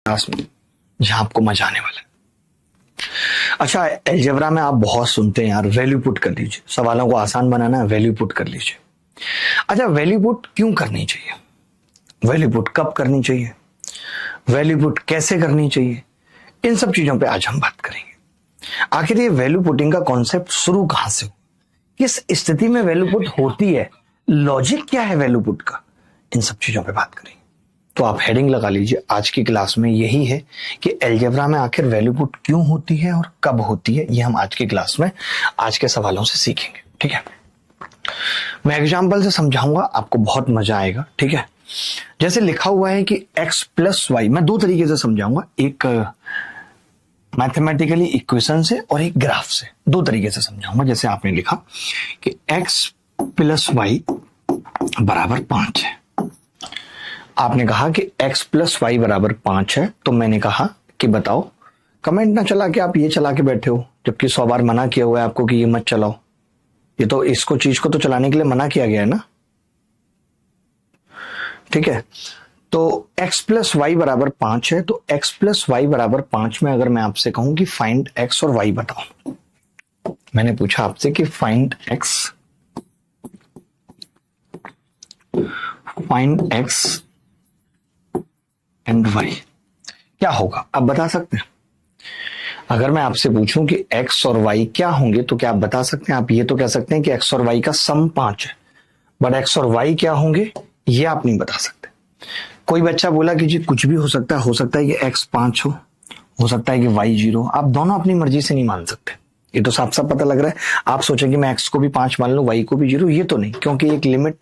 Class में जहां आपको मजा आने वाला है। अच्छा, अलजेब्रा में आप बहुत सुनते हैं यार, वैल्यू पुट कर लीजिए, सवालों को आसान बनाना है, वैल्यू पुट कर लीजिए। अच्छा, वैल्यू पुट क्यों करनी चाहिए, वैल्यू पुट कब करनी चाहिए, वैल्यू पुट कैसे करनी चाहिए, इन सब चीजों पे आज हम बात करेंगे। आखिर ये वैल्यू पुटिंग का कॉन्सेप्ट शुरू कहां से हो, किस स्थिति में वैल्यू पुट होती है, लॉजिक क्या है वैल्यू पुट का, इन सब चीजों पे बात करेंगे। तो आप हेडिंग लगा लीजिए, आज की क्लास में यही है कि अलजेब्रा में आखिर वैल्यू पुट क्यों होती है और कब होती है, ये हम आज की क्लास में आज के सवालों से सीखेंगे। ठीक है, मैं एग्जाम्पल से समझाऊंगा, आपको बहुत मजा आएगा। ठीक है, जैसे लिखा हुआ है कि x प्लस वाई, मैं दो तरीके से समझाऊंगा, एक मैथमेटिकली इक्वेशन से और एक ग्राफ से, दो तरीके से समझाऊंगा। जैसे आपने लिखा कि x प्लस वाई बराबर 5 है, आपने कहा कि x प्लस वाई बराबर 5 है, तो मैंने कहा कि बताओ, कमेंट ना चला के आप ये चला के बैठे हो, जबकि 100 बार मना किया हुआ है आपको कि ये मत चलाओ। ये तो इसको चीज को तो चलाने के लिए मना किया गया है ना। ठीक है, तो x प्लस वाई बराबर 5 है, तो x प्लस वाई बराबर 5 में अगर मैं आपसे कहूं कि फाइंड x और y बताओ, मैंने पूछा आपसे कि फाइंड x एंड y, क्या होगा आप बता सकते हैं? अगर मैं आपसे पूछूं कि x और y क्या होंगे, तो क्या आप बता सकते हैं? आप ये तो कह सकते हैं कि x और y का सम 5 है, बट x और y क्या होंगे ये आप नहीं बता सकते। कोई बच्चा बोला कि जी कुछ भी हो सकता है कि x 5 हो सकता है कि y 0, आप दोनों अपनी मर्जी से नहीं मान सकते। ये तो साफ साफ पता लग रहा है। आप सोचेंगे मैं x को भी 5 मान लूं, y को भी 0, ये तो नहीं, क्योंकि एक लिमिट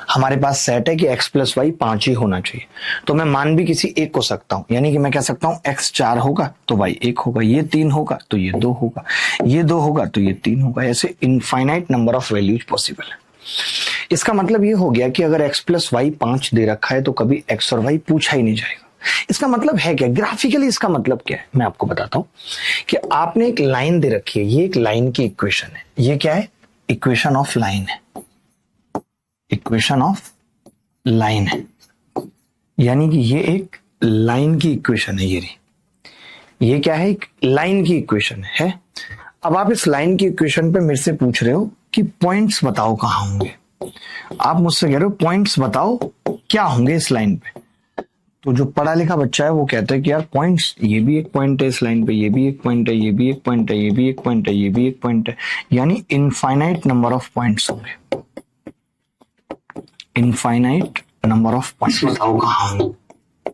हमारे पास सेट है कि x प्लस वाई 5 ही होना चाहिए। तो मैं मान भी किसी एक को सकता हूं, यानी कि मैं कह सकता हूं x 4 होगा तो y 1 होगा, ये 3 होगा तो ये 2 होगा, ये 2 होगा तो ये 3 होगा, ऐसे infinite number of values possible है। इसका मतलब ये हो गया कि अगर x प्लस वाई 5 दे रखा है तो कभी x और y पूछा ही नहीं जाएगा। इसका मतलब है क्या, ग्राफिकली इसका मतलब क्या है, मैं आपको बताता हूं कि आपने एक लाइन दे रखी है, ये एक लाइन की इक्वेशन है। ये क्या है? इक्वेशन ऑफ लाइन है, इक्वेशन ऑफ लाइन है, यानी कि ये एक लाइन की इक्वेशन है। ये क्या है? एक लाइन की इक्वेशन है। अब आप इस लाइन की इक्वेशन पे मेरे से पूछ रहे हो कि पॉइंट्स बताओ कहां होंगे। आप मुझसे कह रहे हो पॉइंट्स बताओ क्या होंगे इस लाइन पे। तो जो पढ़ा लिखा बच्चा है वो कहता है कि यार पॉइंट्स, ये भी एक पॉइंट है इस लाइन पे, ये भी एक पॉइंट है, ये भी एक पॉइंट है, ये भी एक पॉइंट है, ये भी एक पॉइंट है, यानी इनफाइनाइट नंबर ऑफ पॉइंट्स होंगे। इनफाइनाइट नंबर ऑफ पॉइंट्स बताओ कहां होंगे।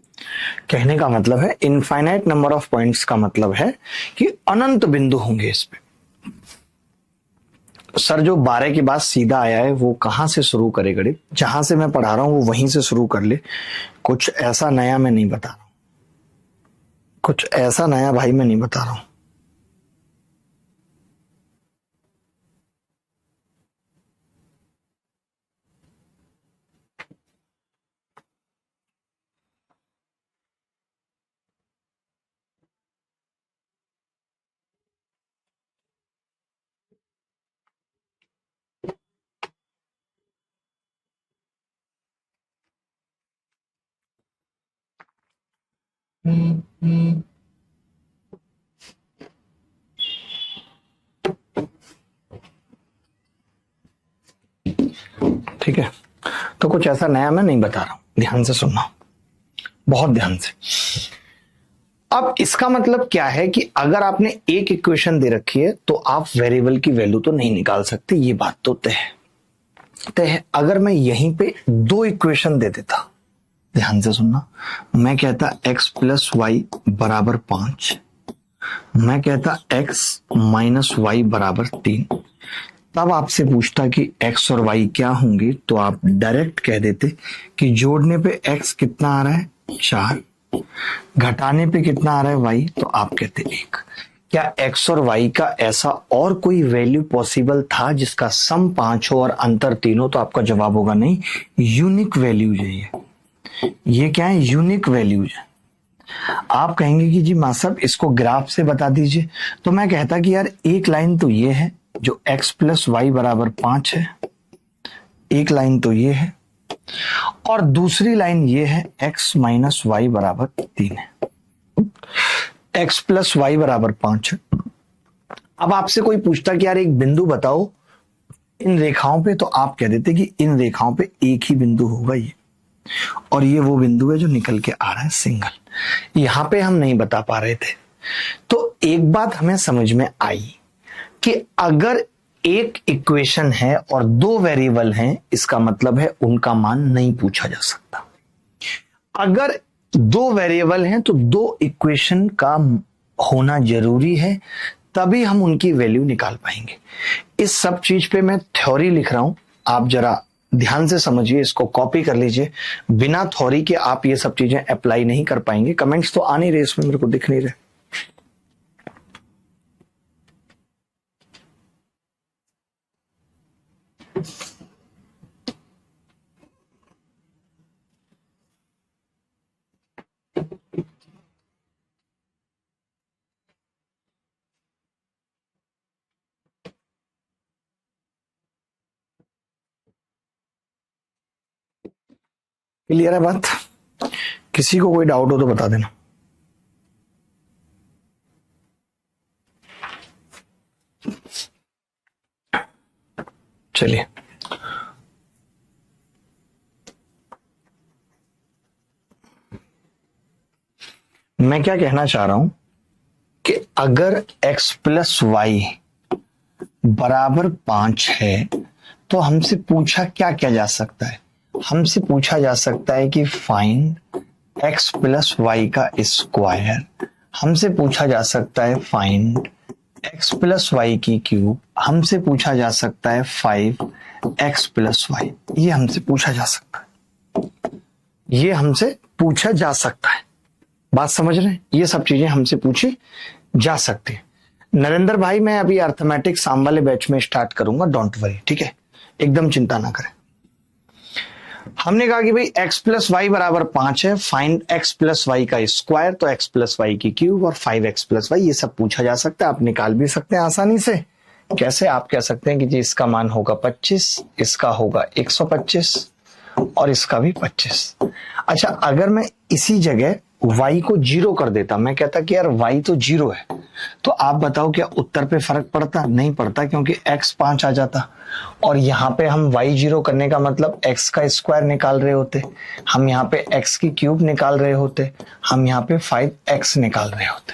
कहने का मतलब है, इनफाइनाइट नंबर ऑफ पॉइंट्स का मतलब है कि अनंत बिंदु होंगे इस पे। सर जो 12 के बाद सीधा आया है वो कहां से शुरू करे गणित, जहां से मैं पढ़ा रहा हूं वो वहीं से शुरू कर ले। कुछ ऐसा नया मैं नहीं बता रहा हूं, कुछ ऐसा नया भाई मैं नहीं बता रहा हूं। ठीक है, तो कुछ ऐसा नया मैं नहीं बता रहा हूं, ध्यान से सुनना, बहुत ध्यान से। अब इसका मतलब क्या है कि अगर आपने एक इक्वेशन दे रखी है तो आप वेरिएबल की वैल्यू तो नहीं निकाल सकते, ये बात तो तय है। अगर मैं यहीं पे दो इक्वेशन दे देता, ध्यान से सुनना, मैं कहता x प्लस वाई बराबर 5, मैं कहता x माइनस वाई बराबर 3, तब आपसे पूछता कि x और y क्या होंगे, तो आप डायरेक्ट कह देते कि जोड़ने पे x कितना आ रहा है 4, घटाने पे कितना आ रहा है y, तो आप कहते 1। क्या x और y का ऐसा और कोई वैल्यू पॉसिबल था जिसका सम 5 हो और अंतर 3 हो? तो आपका जवाब होगा नहीं, यूनिक वैल्यूज है ये क्या है? यूनिक वैल्यूज है। आप कहेंगे कि जी मां साहब इसको ग्राफ से बता दीजिए, तो मैं कहता कि यार एक लाइन तो ये है जो x प्लस वाई बराबर 5 है, एक लाइन तो ये है, और दूसरी लाइन ये है x माइनस वाई बराबर 3 है। x प्लस वाई बराबर 5 है। अब आपसे कोई पूछता कि यार एक बिंदु बताओ इन रेखाओं पे, तो आप कह देते कि इन रेखाओं पे एक ही बिंदु होगा ये, और ये वो बिंदु है जो निकल के आ रहा है सिंगल। यहां पे हम नहीं बता पा रहे थे। तो एक बात हमें समझ में आई कि अगर एक इक्वेशन है और दो वेरिएबल हैं, इसका मतलब है उनका मान नहीं पूछा जा सकता। अगर दो वेरिएबल हैं तो दो इक्वेशन का होना जरूरी है, तभी हम उनकी वैल्यू निकाल पाएंगे। इस सब चीज पे मैं थ्योरी लिख रहा हूं, आप जरा ध्यान से समझिए, इसको कॉपी कर लीजिए। बिना थ्योरी के आप ये सब चीजें अप्लाई नहीं कर पाएंगे। कमेंट्स तो आ नहीं रहे इसमें, मेरे को दिख नहीं रहे। क्लियर है बात? किसी को कोई डाउट हो तो बता देना। चलिए, मैं क्या कहना चाह रहा हूं कि अगर x प्लस वाई बराबर 5 है तो हमसे पूछा क्या क्या जा सकता है? हमसे पूछा जा सकता है कि फाइंड x प्लस वाई का स्क्वायर। हमसे पूछा जा सकता है फाइंड x प्लस वाई की क्यूब। हमसे पूछा जा सकता है 5x प्लस वाई। ये हमसे पूछा जा सकता है, ये हमसे पूछा जा सकता है। बात समझ रहे हैं? ये सब चीजें हमसे पूछी जा सकती है। नरेंद्र भाई, मैं अभी अर्थमेटिक शाम वाले बैच में स्टार्ट करूंगा, डोंट वरी, ठीक है? एकदम चिंता ना करें। हमने कहा कि भाई x प्लस वाई बराबर 5 है, फाइंड x प्लस वाई का स्क्वायर, तो x प्लस वाई की क्यूब और 5x प्लस वाई, ये सब पूछा जा सकता है। आप निकाल भी सकते हैं आसानी से। कैसे? आप कह सकते हैं कि जी इसका मान होगा 25, इसका होगा 125 और इसका भी 25। अच्छा, अगर मैं इसी जगह y को 0 कर देता, मैं कहता कि यार y तो 0 है, तो आप बताओ क्या उत्तर पे फर्क पड़ता? नहीं पड़ता, क्योंकि x 5 आ जाता। और यहाँ पे हम y 0 करने का मतलब x का स्क्वायर निकाल रहे होते, हम यहाँ पे x की क्यूब निकाल रहे होते, हम यहाँ पे 5x निकाल रहे होते।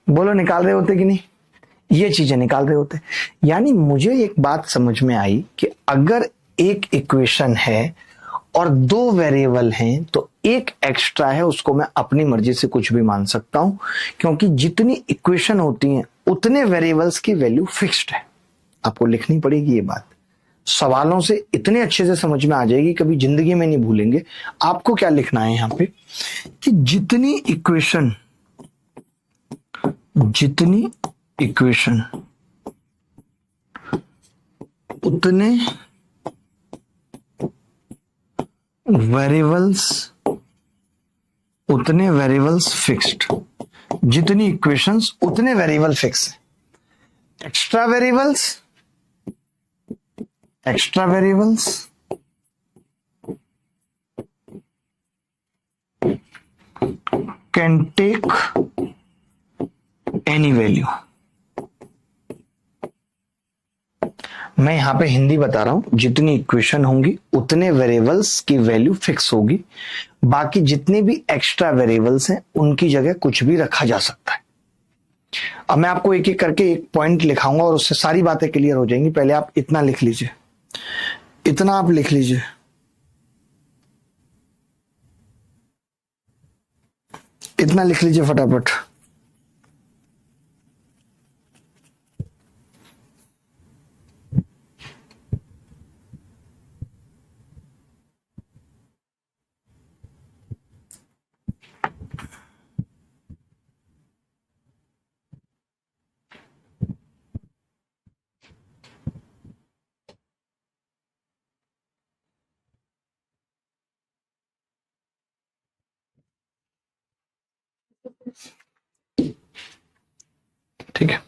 बोलो, निकाल रहे होते कि नहीं? ये चीजें निकाल रहे होते। यानी मुझे एक बात समझ में आई कि अगर एक इक्वेशन है और दो वेरिएबल हैं तो एक एक्स्ट्रा है, उसको मैं अपनी मर्जी से कुछ भी मान सकता हूं, क्योंकि जितनी इक्वेशन होती हैं उतने वेरिएबल्स की वैल्यू फिक्स्ड है। आपको लिखनी पड़ेगी ये बात, सवालों से इतने अच्छे से समझ में आ जाएगी, कभी जिंदगी में नहीं भूलेंगे। आपको क्या लिखना है यहां पे कि जितनी इक्वेशन उतने वेरिएबल्स फिक्स्ड। जितनी इक्वेशंस उतने वेरिएबल फिक्स है। Extra variables can take any value. मैं यहां पे हिंदी बता रहा हूं, जितनी इक्वेशन होंगी उतने वेरिएबल्स की वैल्यू फिक्स होगी, बाकी जितने भी एक्स्ट्रा वेरिएबल्स हैं उनकी जगह कुछ भी रखा जा सकता है। अब मैं आपको एक एक करके एक पॉइंट लिखाऊंगा और उससे सारी बातें क्लियर हो जाएंगी। पहले आप इतना लिख लीजिए, इतना आप लिख लीजिए, इतना लिख लीजिए फटाफट। ठीक है,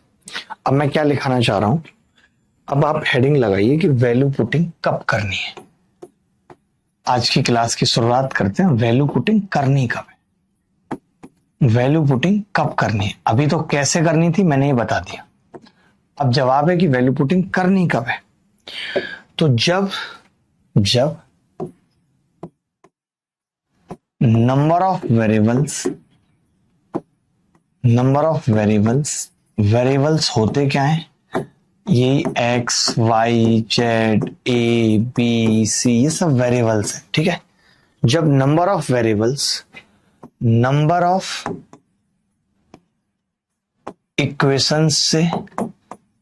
अब मैं क्या लिखाना चाह रहा हूं, अब आप हेडिंग लगाइए कि वैल्यू पुटिंग कब करनी है। आज की क्लास की शुरुआत करते हैं, वैल्यू पुटिंग करनी कब है। वैल्यू पुटिंग कब करनी है? अभी तो कैसे करनी थी मैंने ये बता दिया। अब जवाब है कि वैल्यू पुटिंग करनी कब है। तो जब नंबर ऑफ वेरिएबल्स होते क्या है? ये x y z A B C ये सब वेरिएबल्स है, ठीक है। जब नंबर ऑफ इक्वेशंस से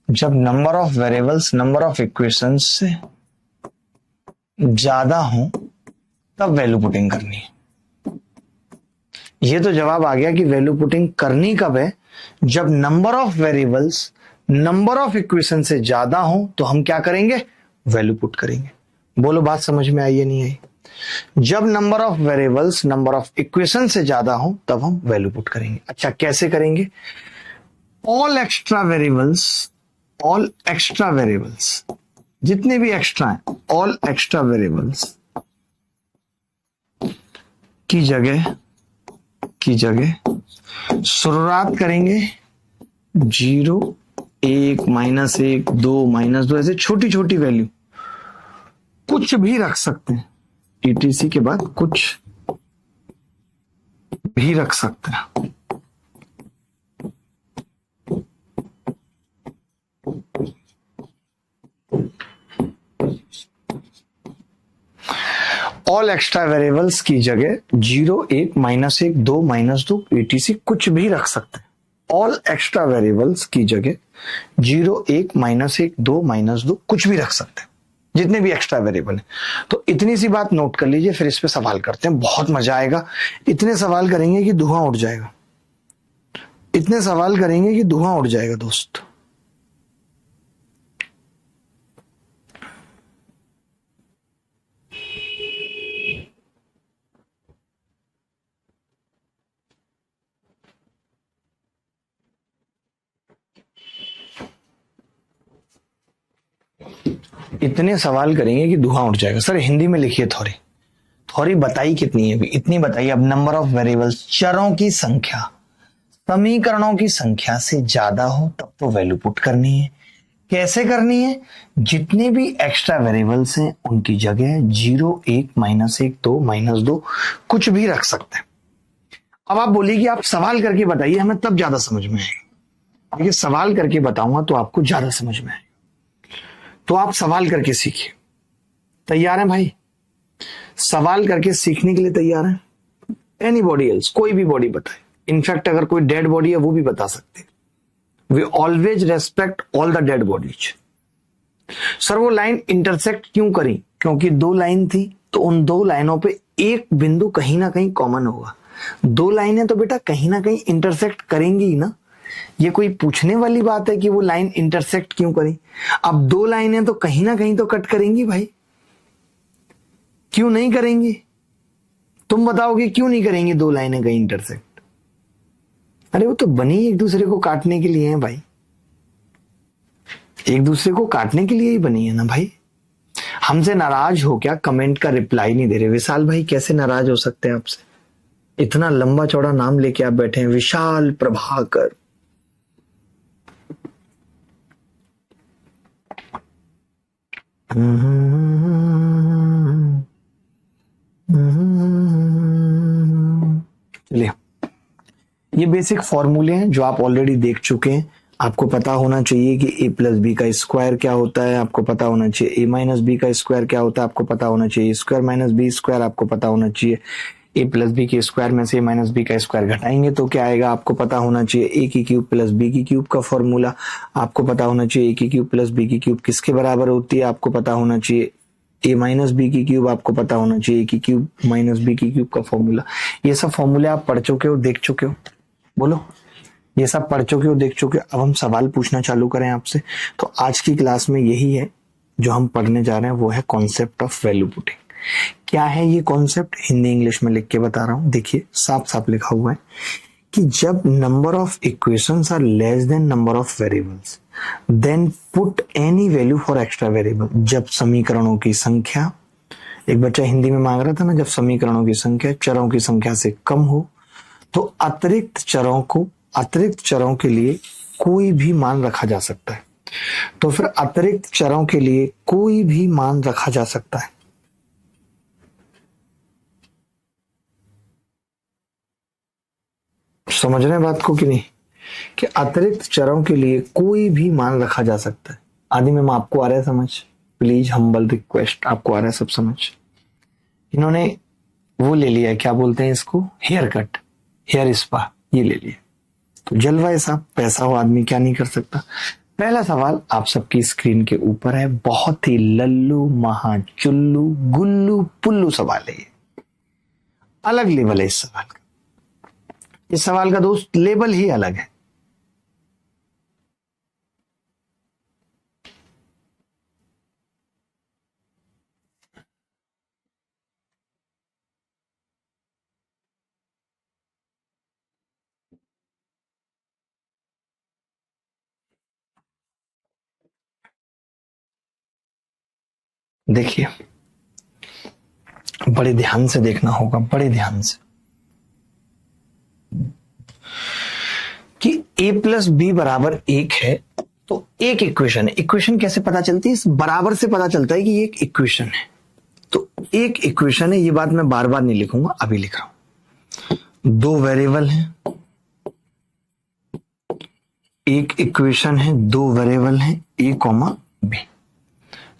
जब नंबर ऑफ इक्वेशंस से ज्यादा हो तब वैल्यू पुटिंग करनी है। ये तो जवाब आ गया कि वैल्यू पुटिंग करनी कब है। जब number of variables number of equation से ज्यादा हो तो हम क्या करेंगे? वैल्यू पुट करेंगे। बोलो बात समझ में आई या नहीं आई? जब number of variables number of equation से ज्यादा हो तब हम वैल्यू पुट करेंगे। अच्छा कैसे करेंगे? ऑल एक्स्ट्रा वेरिएबल्स जितने भी एक्स्ट्रा हैं, ऑल एक्स्ट्रा वेरिएबल्स की जगह शुरुआत करेंगे 0 1 -1 2 -2 ऐसे छोटी छोटी वैल्यू कुछ भी रख सकते हैं। ईटीसी के बाद कुछ भी रख सकते हैं। ऑल एक्स्ट्रा वेरिएबल्स की जगह 0 1 -1 2 -2 etc कुछ भी रख सकते हैं। ऑल एक्स्ट्रा वेरिएबल्स की जगह 0 1 -1 2 -2 कुछ भी रख सकते हैं, जितने भी एक्स्ट्रा वेरिएबल हैं। तो इतनी सी बात नोट कर लीजिए, फिर इस पे सवाल करते हैं। बहुत मजा आएगा। इतने सवाल करेंगे कि धुआं उड़ जाएगा। दोस्त। इतने सवाल करेंगे कि धुआं उड़ जाएगा। सर हिंदी में लिखिए थोड़ी बताई कितनी है? इतनी बताइए। अब नंबर ऑफ वेरिएबल्स चरों की संख्या समीकरणों की संख्या से ज्यादा हो तब तो वैल्यू पुट करनी है। कैसे करनी है? जितने भी एक्स्ट्रा वेरिएबल्स हैं उनकी जगह 0 1 -1 2 -2 कुछ भी रख सकते हैं। अब आप बोलिए कि आप सवाल करके बताइए, हमें तब ज्यादा समझ में आएगा। देखिए सवाल करके बताऊंगा तो आपको ज्यादा समझ में आएगा। तो आप सवाल करके सीखिए। तैयार हैं भाई? सवाल करके सीखने के लिए तैयार हैं? एनीबॉडी एल्स, कोई भी बॉडी बताए। इनफैक्ट अगर कोई डेड बॉडी है वो भी बता सकते हैं। We always respect all the dead bodies. Sir वो लाइन इंटरसेक्ट क्यों करी? क्योंकि 2 लाइन थी, तो उन 2 लाइनों पे एक बिंदु कहीं ना कहीं कॉमन होगा। 2 लाइनें तो बेटा कहीं ना कहीं इंटरसेक्ट करेंगी ही ना। ये कोई पूछने वाली बात है कि वो लाइन इंटरसेक्ट क्यों करी? अब 2 लाइनें तो कहीं ना कहीं तो कट करेंगी भाई, क्यों नहीं करेंगी? तुम बताओगे क्यों नहीं करेंगे 2 लाइनें कहीं इंटरसेक्ट? अरे वो तो बनी एक दूसरे को काटने के लिए है भाई, एक दूसरे को काटने के लिए ही बनी है ना भाई। हमसे नाराज हो क्या? कमेंट का रिप्लाई नहीं दे रहे। विशाल भाई कैसे नाराज हो सकते हैं आपसे? इतना लंबा चौड़ा नाम लेके आप बैठे हैं, विशाल प्रभाकर। चलिए, ये बेसिक फॉर्मूले हैं जो आप ऑलरेडी देख चुके हैं। आपको पता होना चाहिए कि a प्लस बी का स्क्वायर क्या होता है, आपको पता होना चाहिए a माइनस बी का स्क्वायर क्या होता है, आपको पता होना चाहिए स्क्वायर माइनस बी स्क्वायर, आपको पता होना चाहिए a प्लस बी के स्क्वायर में से a माइनस बी का स्क्वायर घटाएंगे तो क्या आएगा, आपको पता होना चाहिए a की क्यूब प्लस b की क्यूब का फॉर्मूला, आपको पता होना चाहिए a की क्यूब प्लस b की क्यूब किसके बराबर होती है, आपको पता होना चाहिए a माइनस बी की क्यूब, आपको पता होना चाहिए a की क्यूब माइनस बी की क्यूब का फॉर्मूला। ये सब फॉर्मूले आप पढ़ चुके हो, देख चुके हो? बोलो, ये सब पढ़ चुके हो, देख चुके हो? अब हम सवाल पूछना चालू करें आपसे। तो आज की क्लास में यही है जो हम पढ़ने जा रहे हैं, वो है कॉन्सेप्ट ऑफ वैल्यू पुटिंग। क्या है ये कॉन्सेप्ट? हिंदी इंग्लिश में लिख के बता रहा हूं। देखिए साफ साफ लिखा हुआ है कि जब number of equations are less than number of variables then put any value for extra variable. जब समीकरणों की संख्या, एक बच्चा हिंदी में मांग रहा था ना, जब समीकरणों की संख्या चरों की संख्या से कम हो तो अतिरिक्त चरों के लिए कोई भी मान रखा जा सकता है। तो फिर अतिरिक्त चरों के लिए कोई भी मान रखा जा सकता है। समझ रहे हैं बात को कि नहीं, कि अतिरिक्त चरों के लिए कोई भी मान रखा जा सकता है। आदि में आपको आ रहा है समझ? प्लीज हम्बल रिक्वेस्ट, आपको आ रहा है सब समझ? इन्होंने वो ले लिया, क्या बोलते हैं इसको, हेयर कट, हेयर स्पा, ये ले लिया। तो जलवा साहब, पैसा हो आदमी क्या नहीं कर सकता। पहला सवाल आप सबकी स्क्रीन के ऊपर है, बहुत ही लल्लू महा चुल्लू गुल्लू पुल्लू सवाल है ये, अलग लेवल है इस सवाल का। इस सवाल का दोस्त लेवल ही अलग है। देखिए, बड़े ध्यान से देखना होगा, बड़े ध्यान से, कि a प्लस बी बराबर 1 है। तो एक इक्वेशन है। इक्वेशन कैसे पता चलती है? इस बराबर से पता चलता है कि ये एक इक्वेशन है। तो एक इक्वेशन है, ये बात मैं बार बार नहीं लिखूंगा, अभी लिख रहा हूं। दो वेरिएबल हैं, एक इक्वेशन है, दो वेरिएबल हैं a कॉमा बी।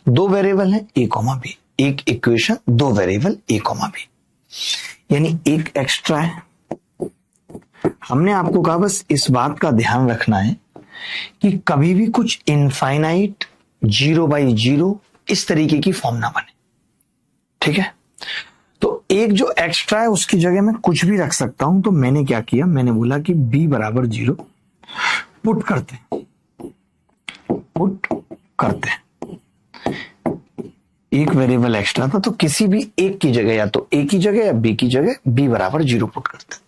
दो वेरिएबल है a कॉमा बी, एक इक्वेशन, दो वेरिएबल a कॉमा बी, यानी एक एक्स्ट्रा है। हमने आपको कहा बस इस बात का ध्यान रखना है कि कभी भी कुछ इनफाइनाइट 0/0 इस तरीके की फॉर्म ना बने, ठीक है? तो एक जो एक्स्ट्रा है उसकी जगह मैं कुछ भी रख सकता हूं। तो मैंने क्या किया, मैंने बोला कि b बराबर 0 पुट करते हैं। एक वेरिएबल एक्स्ट्रा था, तो किसी भी एक की जगह, या तो a की जगह या b की जगह b बराबर 0 पुट करते हैं।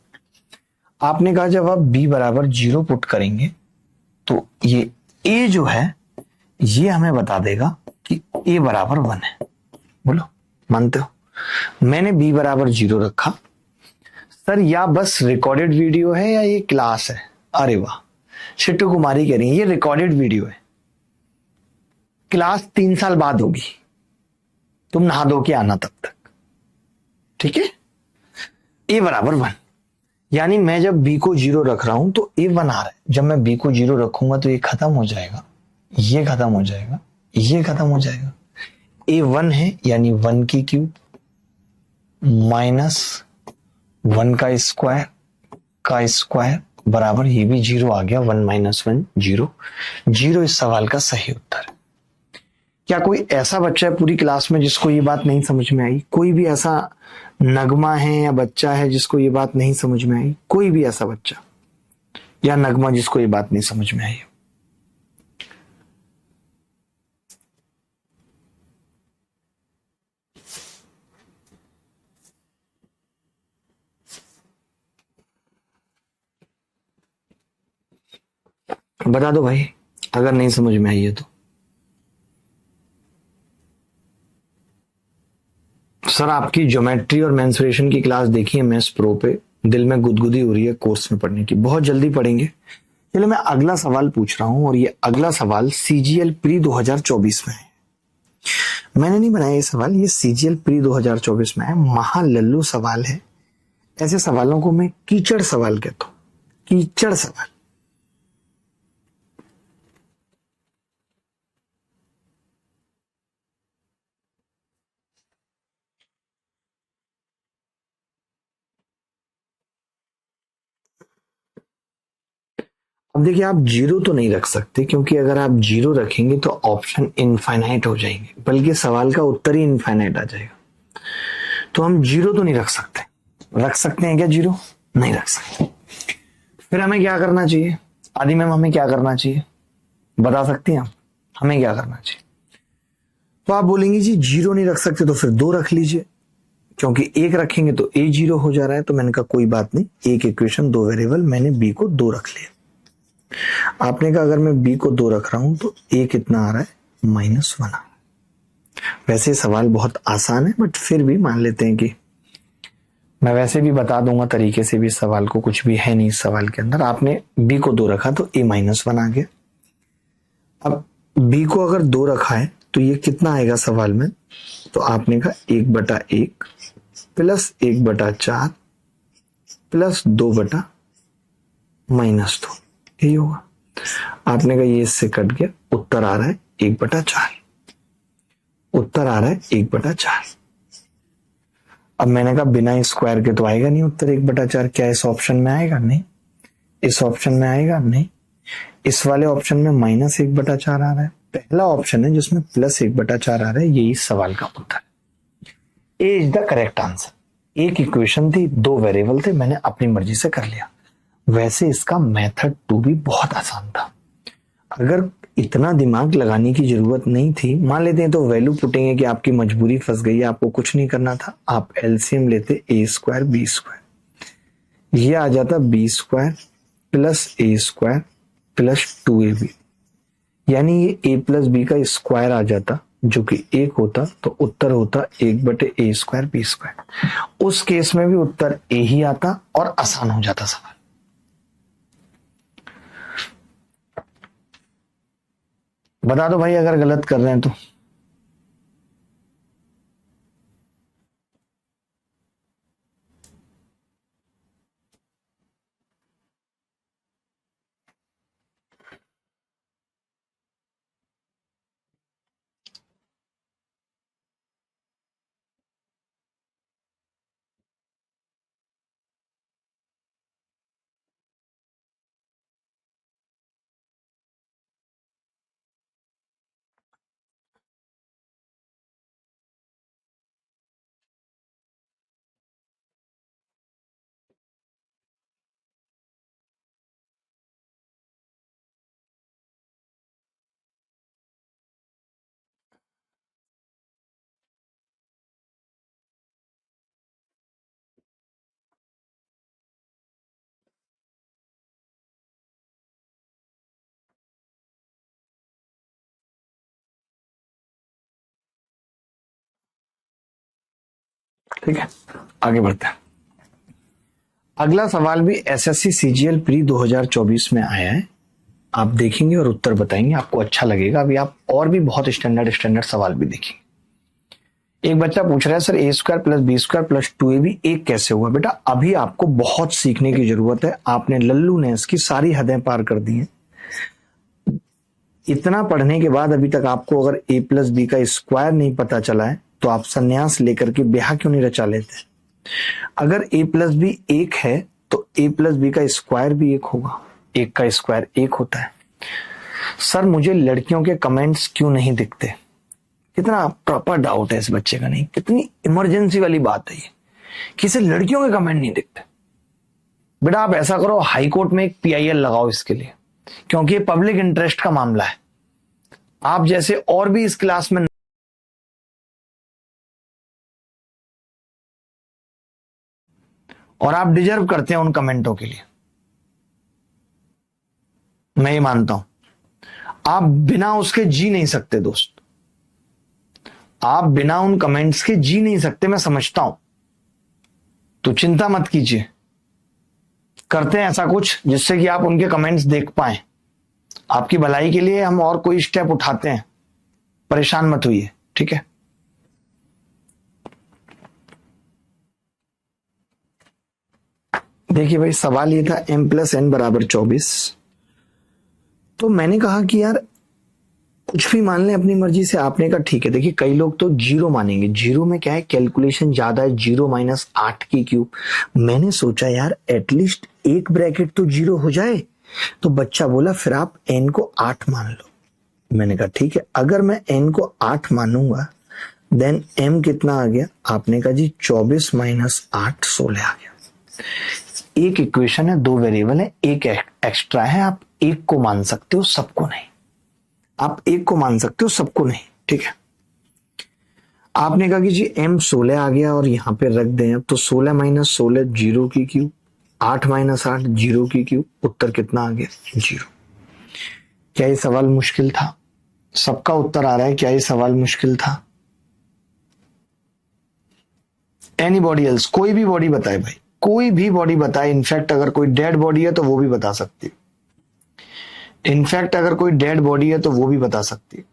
आपने कहा जब आप b बराबर 0 पुट करेंगे तो ये a जो है ये हमें बता देगा कि a बराबर 1 है। बोलो, मानते हो? मैंने b बराबर 0 रखा। सर या बस रिकॉर्डेड वीडियो है या ये क्लास है? अरे वाह, शिट्टू कुमारी कह रही है ये रिकॉर्डेड वीडियो है, क्लास 3 साल बाद होगी, तुम नहा धो के आना तब तक, ठीक है? a बराबर 1, यानी मैं जब b को 0 रख रहा हूं तो a 1 आ रहा है। जब मैं b को 0 रखूंगा तो ये खत्म हो जाएगा, ये खत्म हो जाएगा, ये खत्म हो जाएगा। a 1 है यानी 1 की क्यूब माइनस 1 का स्क्वायर बराबर, ये भी 0 आ गया, 1 माइनस 1 0। 0 इस सवाल का सही उत्तर है। क्या कोई ऐसा बच्चा है पूरी क्लास में जिसको ये बात नहीं समझ में आई? कोई भी ऐसा नगमा है या बच्चा है जिसको ये बात नहीं समझ में आई? कोई भी ऐसा बच्चा या नगमा जिसको ये बात नहीं समझ में आई? बता दो भाई, अगर नहीं समझ में आई है तो। सर आपकी ज्योमेट्री और मेंसुरेशन की क्लास देखी है मैथ्स प्रो पे, दिल में गुदगुदी हो रही है कोर्स में पढ़ने की, बहुत जल्दी पढ़ेंगे। चलो मैं अगला सवाल पूछ रहा हूं, और ये अगला सवाल CGL प्री 2024 में है। मैंने नहीं बनाया ये सवाल, ये CGL प्री 2024 में है। महालल्लू सवाल है। ऐसे सवालों को मैं कीचड़ सवाल कहता हूं, कीचड़ सवाल। अब देखिए, आप 0 तो नहीं रख सकते, क्योंकि अगर आप 0 रखेंगे तो ऑप्शन इनफाइनाइट हो जाएंगे, बल्कि सवाल का उत्तर ही इनफाइनाइट आ जाएगा। तो हम 0 तो नहीं रख सकते। रख सकते हैं क्या 0? नहीं रख सकते। फिर हमें क्या करना चाहिए? आदि मैम हमें क्या करना चाहिए, बता सकती हैं आप? हमें क्या करना चाहिए? तो आप बोलेंगे जी 0 नहीं रख सकते तो फिर 2 रख लीजिए, क्योंकि 1 रखेंगे तो a 0 हो जा रहा है। तो मैंने कहा कोई बात नहीं, एक इक्वेशन, 2 वेरिएबल, मैंने b को 2 रख लिया। आपने कहा अगर मैं b को 2 रख रहा हूं तो a कितना आ रहा है? -1 आ रहा है। वैसे सवाल बहुत आसान है, बट फिर भी मान लेते हैं कि मैं वैसे भी बता दूंगा तरीके से भी इस सवाल को, कुछ भी है नहीं इस सवाल के अंदर। आपने बी को 2 रखा तो a-1 आ गया। अब बी को अगर 2 रखा है तो ये कितना आएगा सवाल में, तो आपने कहा 1/1 प्लस 1/4 प्लस 2/-2 यही होगा। आपने कहा ये इससे कट गया, उत्तर आ रहा है 1/4। उत्तर आ रहा है 1/4। अब मैंने कहा बिना स्क्वायर के तो आएगा नहीं उत्तर 1/4। क्या इस ऑप्शन में आएगा? नहीं। इस ऑप्शन में आएगा? नहीं। इस वाले ऑप्शन में -1/4 आ रहा है। पहला ऑप्शन है जिसमें +1/4 आ रहा है, यही सवाल का उत्तर। ए इज द करेक्ट आंसर। एक इक्वेशन थी, 2 वेरिएबल थे, मैंने अपनी मर्जी से कर लिया। वैसे इसका मेथड 2 भी बहुत आसान था। अगर इतना दिमाग लगाने की जरूरत नहीं थी, मान लेते हैं तो वैल्यू पुटेंगे कि आपकी मजबूरी फंस गई है, आपको कुछ नहीं करना था, आप एलसीएम लेते a² b², ये आ जाता b² plus a² plus 2ab, यानी ये a प्लस b का स्क्वायर आ जाता जो कि 1 होता, तो उत्तर होता 1/a² b²। उस केस में भी उत्तर a ही आता और आसान हो जाता सवाल। बता दो भाई अगर गलत कर रहे हैं तो। ठीक है, आगे बढ़ते हैं। अगला सवाल भी एसएससी सीजीएल प्री 2024 में आया है। आप देखेंगे और उत्तर बताएंगे, आपको अच्छा लगेगा। अभी आप और भी बहुत स्टैंडर्ड सवाल भी देखेंगे। एक बच्चा पूछ रहा है sir a² plus b² plus 2ab एक कैसे हुआ? बेटा अभी आपको बहुत सीखने की जरूरत है। आपने लल्लू ने इसकी सारी हदें पार कर दी हैं। इतना पढ़ने के बाद अभी तक आपको अगर a प्लस b का स्क्वायर नहीं पता चला है तो आप संन्यास लेकर के ब्याह क्यों नहीं रचा लेते? अगर a प्लस बी 1 है तो a प्लस बी का स्क्वायर भी 1 होगा। 1 का स्क्वायर 1 होता है। सर मुझे लड़कियों के कमेंट्स क्यों नहीं दिखते? कितना प्रॉपर डाउट है इस बच्चे का। नहीं, कितनी इमरजेंसी वाली बात है ये कि इसे लड़कियों के कमेंट नहीं दिखते। बेटा आप ऐसा करो, हाई कोर्ट में एक PIL लगाओ इसके लिए, क्योंकि ये पब्लिक इंटरेस्ट का मामला है। आप जैसे और भी इस क्लास में और आप डिजर्व करते हैं उन कमेंटों के लिए, मैं ये मानता हूं। आप बिना उसके जी नहीं सकते दोस्त, आप बिना उन कमेंट्स के जी नहीं सकते, मैं समझता हूं। तो चिंता मत कीजिए, करते हैं ऐसा कुछ जिससे कि आप उनके कमेंट्स देख पाए। आपकी भलाई के लिए हम और कोई स्टेप उठाते हैं, परेशान मत होइए, ठीक है। देखिए भाई सवाल ये था m + n = 24। तो मैंने कहा कि यार कुछ भी मान लें अपनी मर्जी से। आपने कहा ठीक है। देखिए कई लोग तो 0 मानेंगे, 0 में क्या है, कैलकुलेशन ज्यादा है, 0 - 8 की क्यूब। मैंने सोचा यार एटलीस्ट एक ब्रैकेट तो 0 हो जाए। तो बच्चा बोला फिर आप n को 8 मान लो। मैंने कहा ठीक है, अगर मैं n को 8 मानूंगा देन m कितना आ गया? आपने कहा जी 24 - 8 16 आ गया। एक इक्वेशन है, 2 वेरिएबल है, एक एक्स्ट्रा है। आप एक को मान सकते हो, सबको नहीं। आप एक को मान सकते हो, सबको नहीं, ठीक है। आपने कहा कि जी m 16 आ गया और यहां पे रख दें। अब तो 16 - 16 0 की क्यूब, 8 - 8 0 की क्यूब। उत्तर कितना आ गया? 0। क्या ये सवाल मुश्किल था? सबका उत्तर आ रहा है, क्या ये सवाल मुश्किल था? एनी बॉडी एल्स, कोई भी बॉडी बताए भाई, कोई भी बॉडी बताए। इनफैक्ट अगर कोई डेड बॉडी है तो वो भी बता सकती है। इनफैक्ट अगर कोई डेड बॉडी है तो वो भी बता सकती है।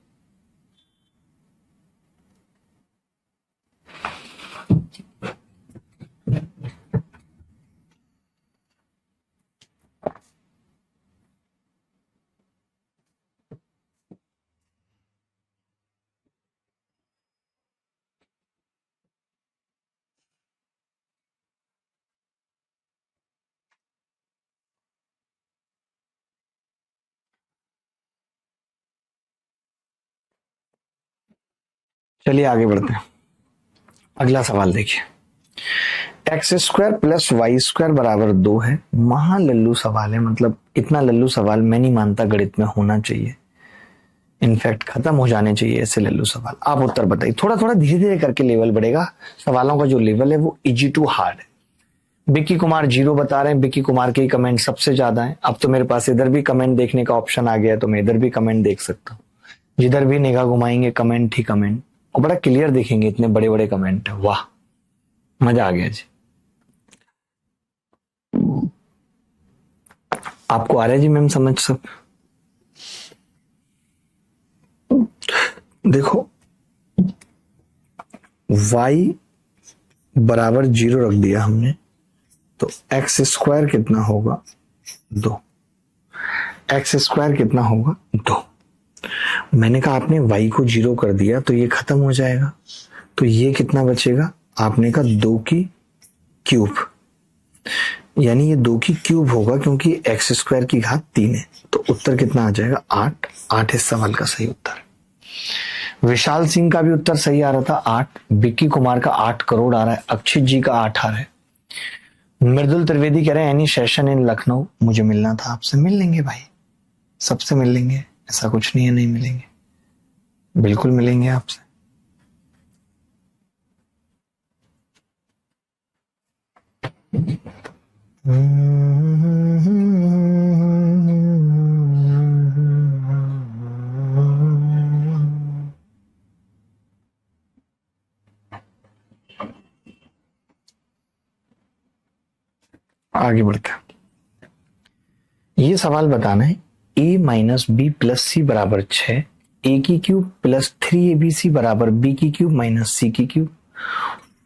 चलिए आगे बढ़ते हैं। अगला सवाल देखिए, x square plus y square बराबर 2 है। महा लल्लू सवाल है, मतलब इतना लल्लू सवाल मैं नहीं मानता गणित में होना चाहिए। इनफैक्ट खत्म हो जाने चाहिए ऐसे लल्लू सवाल। आप उत्तर बताइए। थोड़ा थोड़ा धीरे धीरे करके लेवल बढ़ेगा, सवालों का जो लेवल है वो इजी टू हार्ड है। बिक्की कुमार 0 बता रहे हैं, बिक्की कुमार के ही कमेंट सबसे ज्यादा है। अब तो मेरे पास इधर भी कमेंट देखने का ऑप्शन आ गया है, तो मैं इधर भी कमेंट देख सकता हूँ। जिधर भी निगाह घुमाएंगे कमेंट ही कमेंट, और बड़ा क्लियर दिखेंगे, इतने बड़े बड़े कमेंट है। वाह, मजा आ गया जी। आपको आ रहा है जी मैम समझ सब? देखो y बराबर 0 रख दिया हमने, तो एक्स स्क्वायर कितना होगा 2। एक्स स्क्वायर कितना होगा 2। मैंने कहा आपने y को 0 कर दिया तो ये खत्म हो जाएगा, तो ये कितना बचेगा? आपने कहा 2 की क्यूब, यानी ये 2 की क्यूब होगा क्योंकि एक्स स्क्वायर की घात 3 है। तो उत्तर कितना आ जाएगा? 8। 8 इस सवाल का सही उत्तर है। विशाल सिंह का भी उत्तर सही आ रहा था 8। बिक्की कुमार का 8 करोड़ आ रहा है। अक्षित जी का 8 आ रहा है। मृदुल त्रिवेदी कह रहे हैं एनी सेशन इन लखनऊ, मुझे मिलना था आपसे। मिल लेंगे भाई, सबसे मिल लेंगे, ऐसा कुछ नहीं है नहीं मिलेंगे, बिल्कुल मिलेंगे आपसे। आगे बढ़ते हैं। ये सवाल बताना है a माइनस बी प्लस सी बराबर 6, ए की क्यूब प्लस 3abc बराबर बी की क्यूब माइनस सी की cube.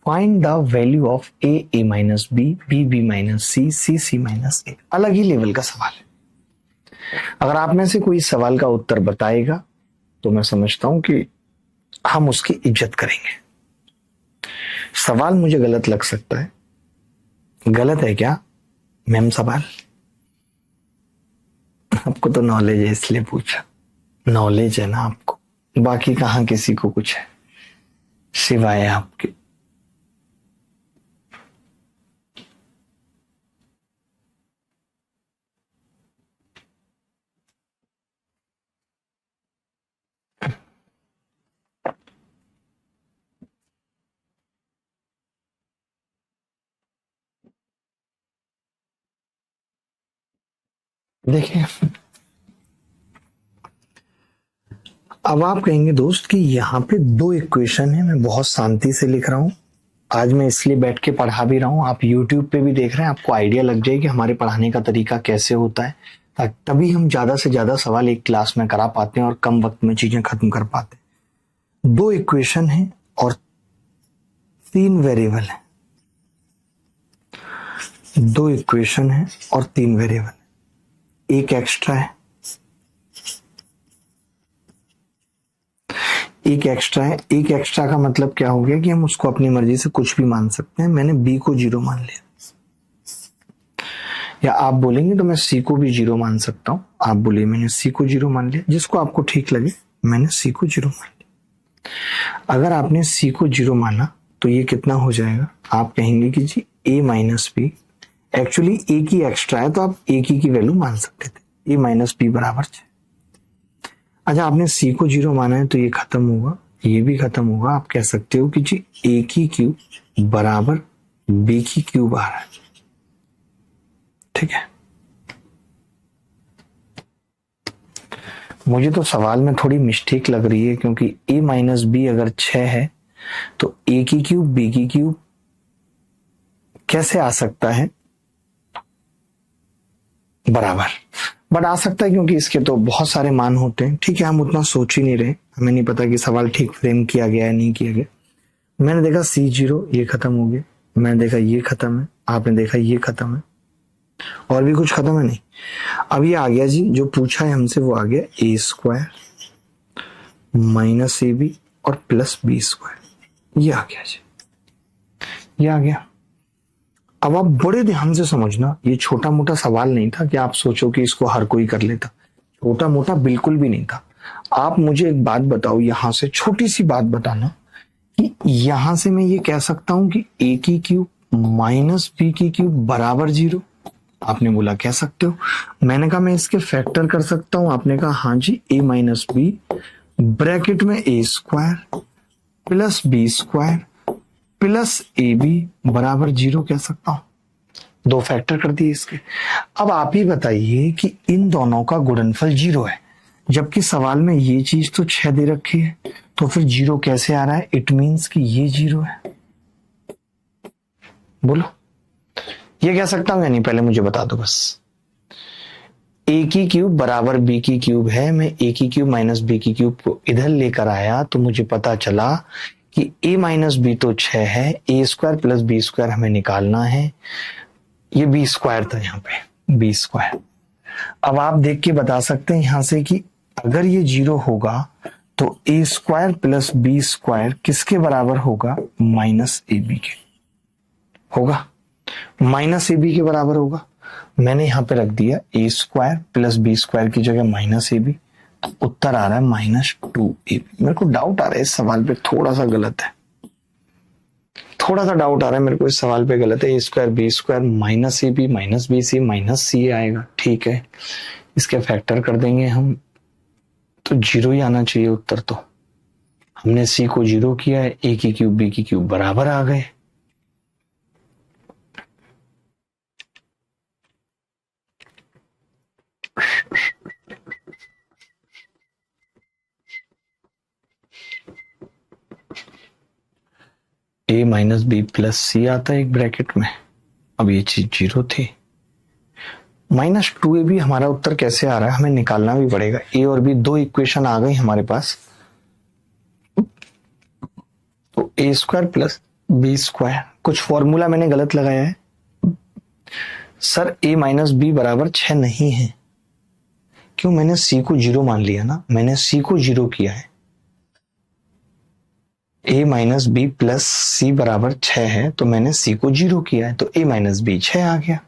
Find the value of a minus b, b minus c c minus a. अलग ही लेवल का सवाल है। अगर आप में से कोई इस सवाल का उत्तर बताएगा तो मैं समझता हूं कि हम उसकी इज्जत करेंगे। सवाल मुझे गलत लग सकता है। गलत है क्या मैम सवाल? आपको तो नॉलेज है इसलिए पूछा। नॉलेज है ना आपको, बाकी कहां किसी को कुछ है सिवाय आपके। देखिए अब आप कहेंगे दोस्त कि यहाँ पे 2 इक्वेशन है, मैं बहुत शांति से लिख रहा हूँ। आज मैं इसलिए बैठ के पढ़ा भी रहा हूँ, आप YouTube पे भी देख रहे हैं, आपको आइडिया लग जाए कि हमारे पढ़ाने का तरीका कैसे होता है। तभी हम ज्यादा से ज्यादा सवाल एक क्लास में करा पाते हैं और कम वक्त में चीजें खत्म कर पाते हैं। 2 इक्वेशन है और 3 वेरिएबल है। 2 इक्वेशन है और 3 वेरिएबल, एक एक्स्ट्रा है, एक एक्स्ट्रा है। एक एक्स्ट्रा का मतलब क्या हो गया कि हम उसको अपनी मर्जी से कुछ भी मान सकते हैं। मैंने बी को 0 मान लिया, या आप बोलेंगे तो मैं सी को भी 0 मान सकता हूं। आप बोलिए मैंने सी को 0 मान लिया, जिसको आपको ठीक लगे। मैंने सी को 0 मान लिया। अगर आपने सी को 0 माना तो ये कितना हो जाएगा? आप कहेंगे कि जी ए माइनस बी, एक्चुअली ए की एक्स्ट्रा है तो आप ए की वैल्यू मान सकते थे। ए माइनस बी बराबर 6। अच्छा आपने सी को 0 माना है तो ये खत्म होगा, ये भी खत्म होगा। आप कह सकते हो कि जी ए की क्यूब बराबर बी की क्यूब आ रहा है। ठीक है, मुझे तो सवाल में थोड़ी मिस्टेक लग रही है, क्योंकि a माइनस बी अगर 6 है तो a की क्यूब बी की क्यूब कैसे आ सकता है बराबर, बट आ सकता है क्योंकि इसके तो बहुत सारे मान होते हैं। ठीक है, हम उतना सोच ही नहीं रहे, हमें नहीं पता कि सवाल ठीक फ्रेम किया गया है नहीं किया गया। मैंने देखा C0 ये खत्म हो गया, मैंने देखा ये खत्म है, आपने देखा ये खत्म है, और भी कुछ खत्म है नहीं। अब ये आ गया जी, जो पूछा है हमसे वो आ गया A² माइनस AB और प्लस B², ये आ गया जी, ये आ गया। अब आप बड़े ध्यान से समझना, ये छोटा मोटा सवाल नहीं था कि आप सोचो कि इसको हर कोई कर लेता, छोटा मोटा बिल्कुल भी नहीं था। आप मुझे एक बात बताओ, यहां से छोटी सी बात बताना कि यहां से मैं ये कह सकता हूं कि A की क्यूब माइनस B की क्यूब बराबर 0। आपने बोला कह सकते हो, मैंने कहा मैं इसके फैक्टर कर सकता हूं, आपने कहा हाँ जी, A माइनस बी ब्रैकेट में A² plus B² plus AB बराबर 0 कह सकता हूं। दो फैक्टर कर दिए इसके। अब आप ही बताइए कि इन दोनों का गुणनफल 0 है, जबकि सवाल में ये चीज तो 6 दे रखी है, तो फिर 0 कैसे आ रहा है? इट मीन्स कि ये 0 है। बोलो, ये कह सकता हूं या नहीं? पहले मुझे बता दो बस। A की क्यूब बराबर B की क्यूब है, मैं A की क्यूब माइनस B की क्यूब को इधर लेकर आया तो मुझे पता चला कि A माइनस बी तो 6 है, A² प्लस B² हमें निकालना है, ये B² था यहाँ पे, B²। अब आप देख के बता सकते हैं यहां से कि अगर ये 0 होगा तो A² प्लस B² किसके बराबर होगा? माइनस AB के होगा, माइनस AB के बराबर होगा। मैंने यहां पे रख दिया A² प्लस B² की जगह माइनस AB, तो उत्तर आ रहा है -2AB। मेरे को डाउट आ रहा है इस सवाल पे, थोड़ा सा गलत है, थोड़ा सा डाउट आ रहा है मेरे को इस सवाल पे, गलत है। A² B² minus AB minus BC minus C आएगा, ठीक है, इसके फैक्टर कर देंगे हम, तो 0 ही आना चाहिए उत्तर। तो हमने C को 0 किया है, A की क्यूब B की क्यूब बराबर आ गए। A minus B plus C आता है एक ब्रैकेट में, अब ये चीज 0 थी। -2AB हमारा उत्तर कैसे आ रहा है, हमें निकालना भी पड़ेगा। A और B दो इक्वेशन आ गई हमारे पास, तो A² प्लस B², कुछ फॉर्मूला मैंने गलत लगाया है सर। A माइनस बी बराबर 6 नहीं है, क्यों? मैंने C को 0 मान लिया ना, मैंने C को 0 किया है। A minus B plus C बराबर 6 है, तो मैंने C को 0 किया है, तो A माइनस बी 6 आ गया।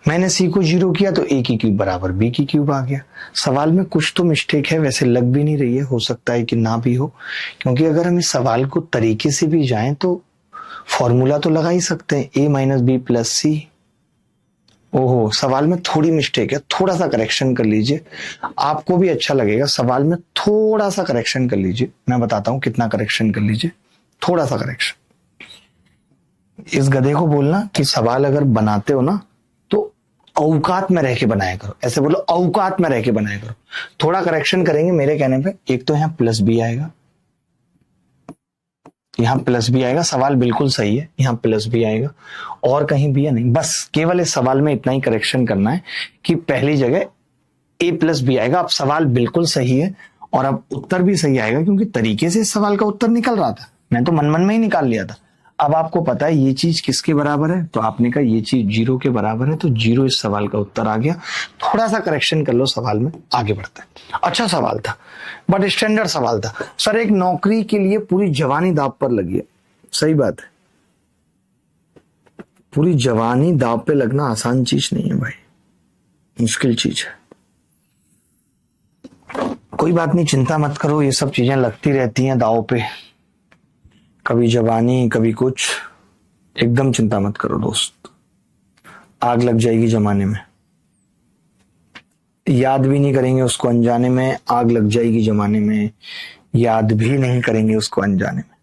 मैंने C को 0 किया तो A की क्यूब बराबर B की क्यूब आ गया। सवाल में कुछ तो मिस्टेक है, वैसे लग भी नहीं रही है, हो सकता है कि ना भी हो, क्योंकि अगर हम इस सवाल को तरीके से भी जाएं तो फॉर्मूला तो लगा ही सकते हैं, A minus B plus C। ओहो, सवाल में थोड़ी मिस्टेक है, थोड़ा सा करेक्शन कर लीजिए, आपको भी अच्छा लगेगा। सवाल में थोड़ा सा करेक्शन कर लीजिए, मैं बताता हूं कितना करेक्शन कर लीजिए, थोड़ा सा करेक्शन। इस गधे को बोलना कि सवाल अगर बनाते हो ना तो औकात में रह के बनाया करो, ऐसे बोलो औकात में रह के बनाया करो। थोड़ा करेक्शन करेंगे मेरे कहने पे, एक तो यहाँ प्लस बी आएगा, यहाँ प्लस बी आएगा, सवाल बिल्कुल सही है, यहाँ प्लस बी आएगा, और कहीं भी या नहीं, बस केवल इस सवाल में इतना ही करेक्शन करना है कि पहली जगह ए प्लस बी आएगा। अब सवाल बिल्कुल सही है और अब उत्तर भी सही आएगा, क्योंकि तरीके से इस सवाल का उत्तर निकल रहा था, मैं तो मन मन में ही निकाल लिया था। अब आपको पता है ये चीज किसके बराबर है, तो आपने कहा ये चीज 0 के बराबर है, तो 0 इस सवाल का उत्तर आ गया। थोड़ा सा करेक्शन कर लो सवाल में, आगे बढ़ता है। अच्छा सवाल था, बट स्टैंडर्ड सवाल था। सर एक नौकरी के लिए पूरी जवानी दांव पर लगी है, सही बात है, पूरी जवानी दांव पे लगना आसान चीज नहीं है भाई, मुश्किल चीज है। कोई बात नहीं, चिंता मत करो, ये सब चीजें लगती रहती हैं दांव पे, कभी जवानी कभी कुछ, एकदम चिंता मत करो दोस्त, आग लग जाएगी जमाने में, याद भी नहीं करेंगे उसको अनजाने में, आग लग जाएगी जमाने में, याद भी नहीं करेंगे उसको अनजाने में।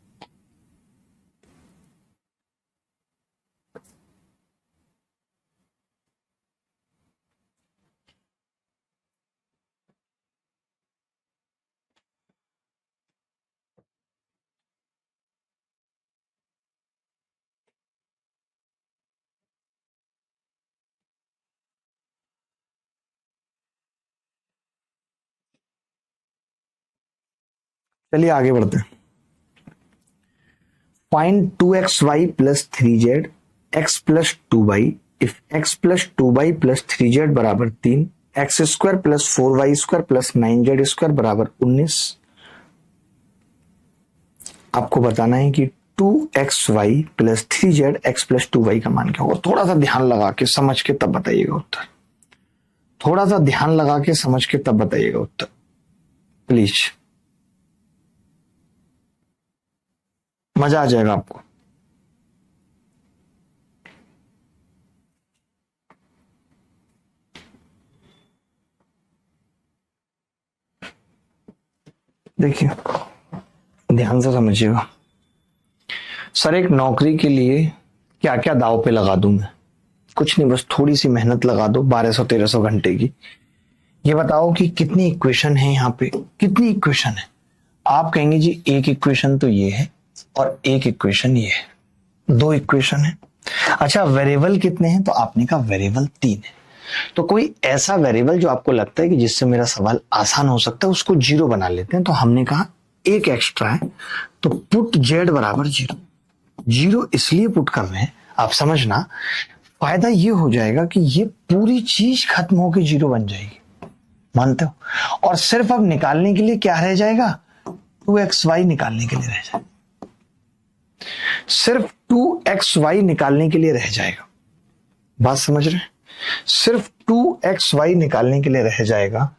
चलिए आगे बढ़ते हैं। Find 2xy plus 3z x plus 2y if x plus 2y plus 3z बराबर 3, x square plus 4y square plus 9z square बराबर 19। आपको बताना है कि 2xy plus 3z x plus 2y का मान क्या होगा। थोड़ा सा ध्यान लगा के समझ के तब बताइएगा उत्तर। थोड़ा सा ध्यान लगा के समझ के तब बताइएगा उत्तर प्लीज, मजा आ जाएगा आपको। देखिए ध्यान से समझिएगा। सर एक नौकरी के लिए क्या क्या दाव पे लगा दूं मैं? कुछ नहीं, बस थोड़ी सी मेहनत लगा दो 1200-1300 घंटे की। ये बताओ कि कितनी इक्वेशन है यहाँ पे, कितनी इक्वेशन है? आप कहेंगे जी एक इक्वेशन तो ये है और एक इक्वेशन ये है, 2 इक्वेशन है। अच्छा वेरिएबल कितने हैं? तो आपने कहा वेरिएबल 3 है। तो कोई ऐसा वेरिएबल जो आपको लगता है कि जिससे मेरा सवाल आसान हो सकता है उसको 0 बना लेते हैं। तो हमने कहा एक एक्स्ट्रा है, तो पुट z बराबर 0। 0 इसलिए पुट कर रहे हैं, आप समझना, फायदा ये हो जाएगा कि ये पूरी चीज खत्म होकर 0 बन जाएगी, मानते हो? और सिर्फ अब निकालने के लिए क्या रह जाएगा? 2xy निकालने के लिए रह जाएगा, सिर्फ 2xy निकालने के लिए रह जाएगा। बात समझ रहे हैं? सिर्फ 2xy निकालने के लिए रह जाएगा।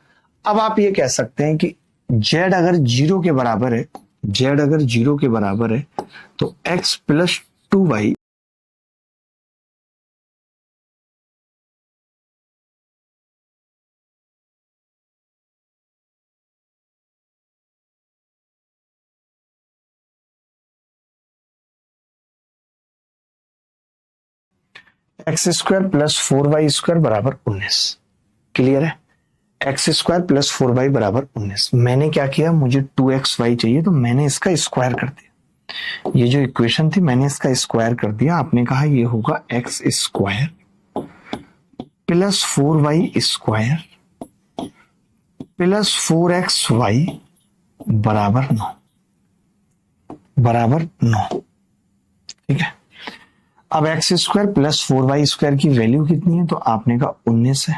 अब आप ये कह सकते हैं कि z अगर 0 के बराबर है, z अगर 0 के बराबर है तो x plus 2y x square plus 4y square बराबर 19। क्लियर है? एक्स स्क्वायर प्लस 4y बराबर 19। मैंने क्या किया, मुझे 2xy चाहिए तो मैंने इसका स्क्वायर कर दिया। ये जो इक्वेशन थी मैंने इसका स्क्वायर कर दिया। आपने कहा ये होगा x square plus 4y square plus 4xy बराबर 9, बराबर 9। ठीक है, अब x square plus 4y square की वैल्यू कितनी है? तो आपने कहा 19 है।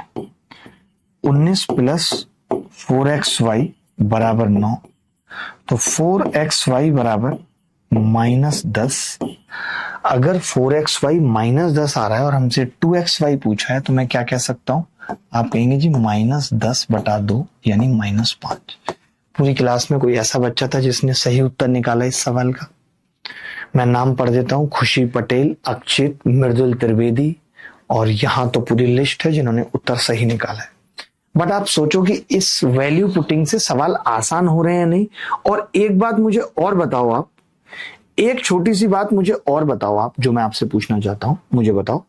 19 प्लस 4xy बराबर 9, तो 4xy बराबर -10। अगर 4xy -10 आ रहा है और हमसे 2xy पूछा है तो मैं क्या कह सकता हूं? आप कहेंगे जी -10/2 यानी -5। पूरी क्लास में कोई ऐसा बच्चा था जिसने सही उत्तर निकाला इस सवाल का? मैं नाम पढ़ देता हूं, खुशी पटेल, अक्षित, मृदुल त्रिवेदी, और यहां तो पूरी लिस्ट है जिन्होंने उत्तर सही निकाला है। बट आप सोचो कि इस वैल्यू पुटिंग से सवाल आसान हो रहे हैं नहीं। और एक बात मुझे और बताओ आप, एक छोटी सी बात मुझे और बताओ आप, जो मैं आपसे पूछना चाहता हूं, मुझे बताओ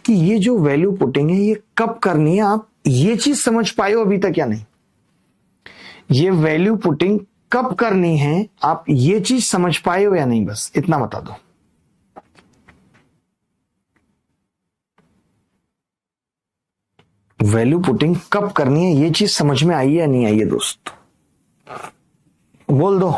कि ये जो वैल्यू पुटिंग है ये कब करनी है? आप ये चीज समझ पाए हो अभी तक या नहीं? ये वैल्यू पुटिंग कब करनी है आप ये चीज समझ पाए हो या नहीं? बस इतना बता दो। वैल्यू पुटिंग कब करनी है ये चीज समझ में आई है या नहीं आई है दोस्त? बोल दो।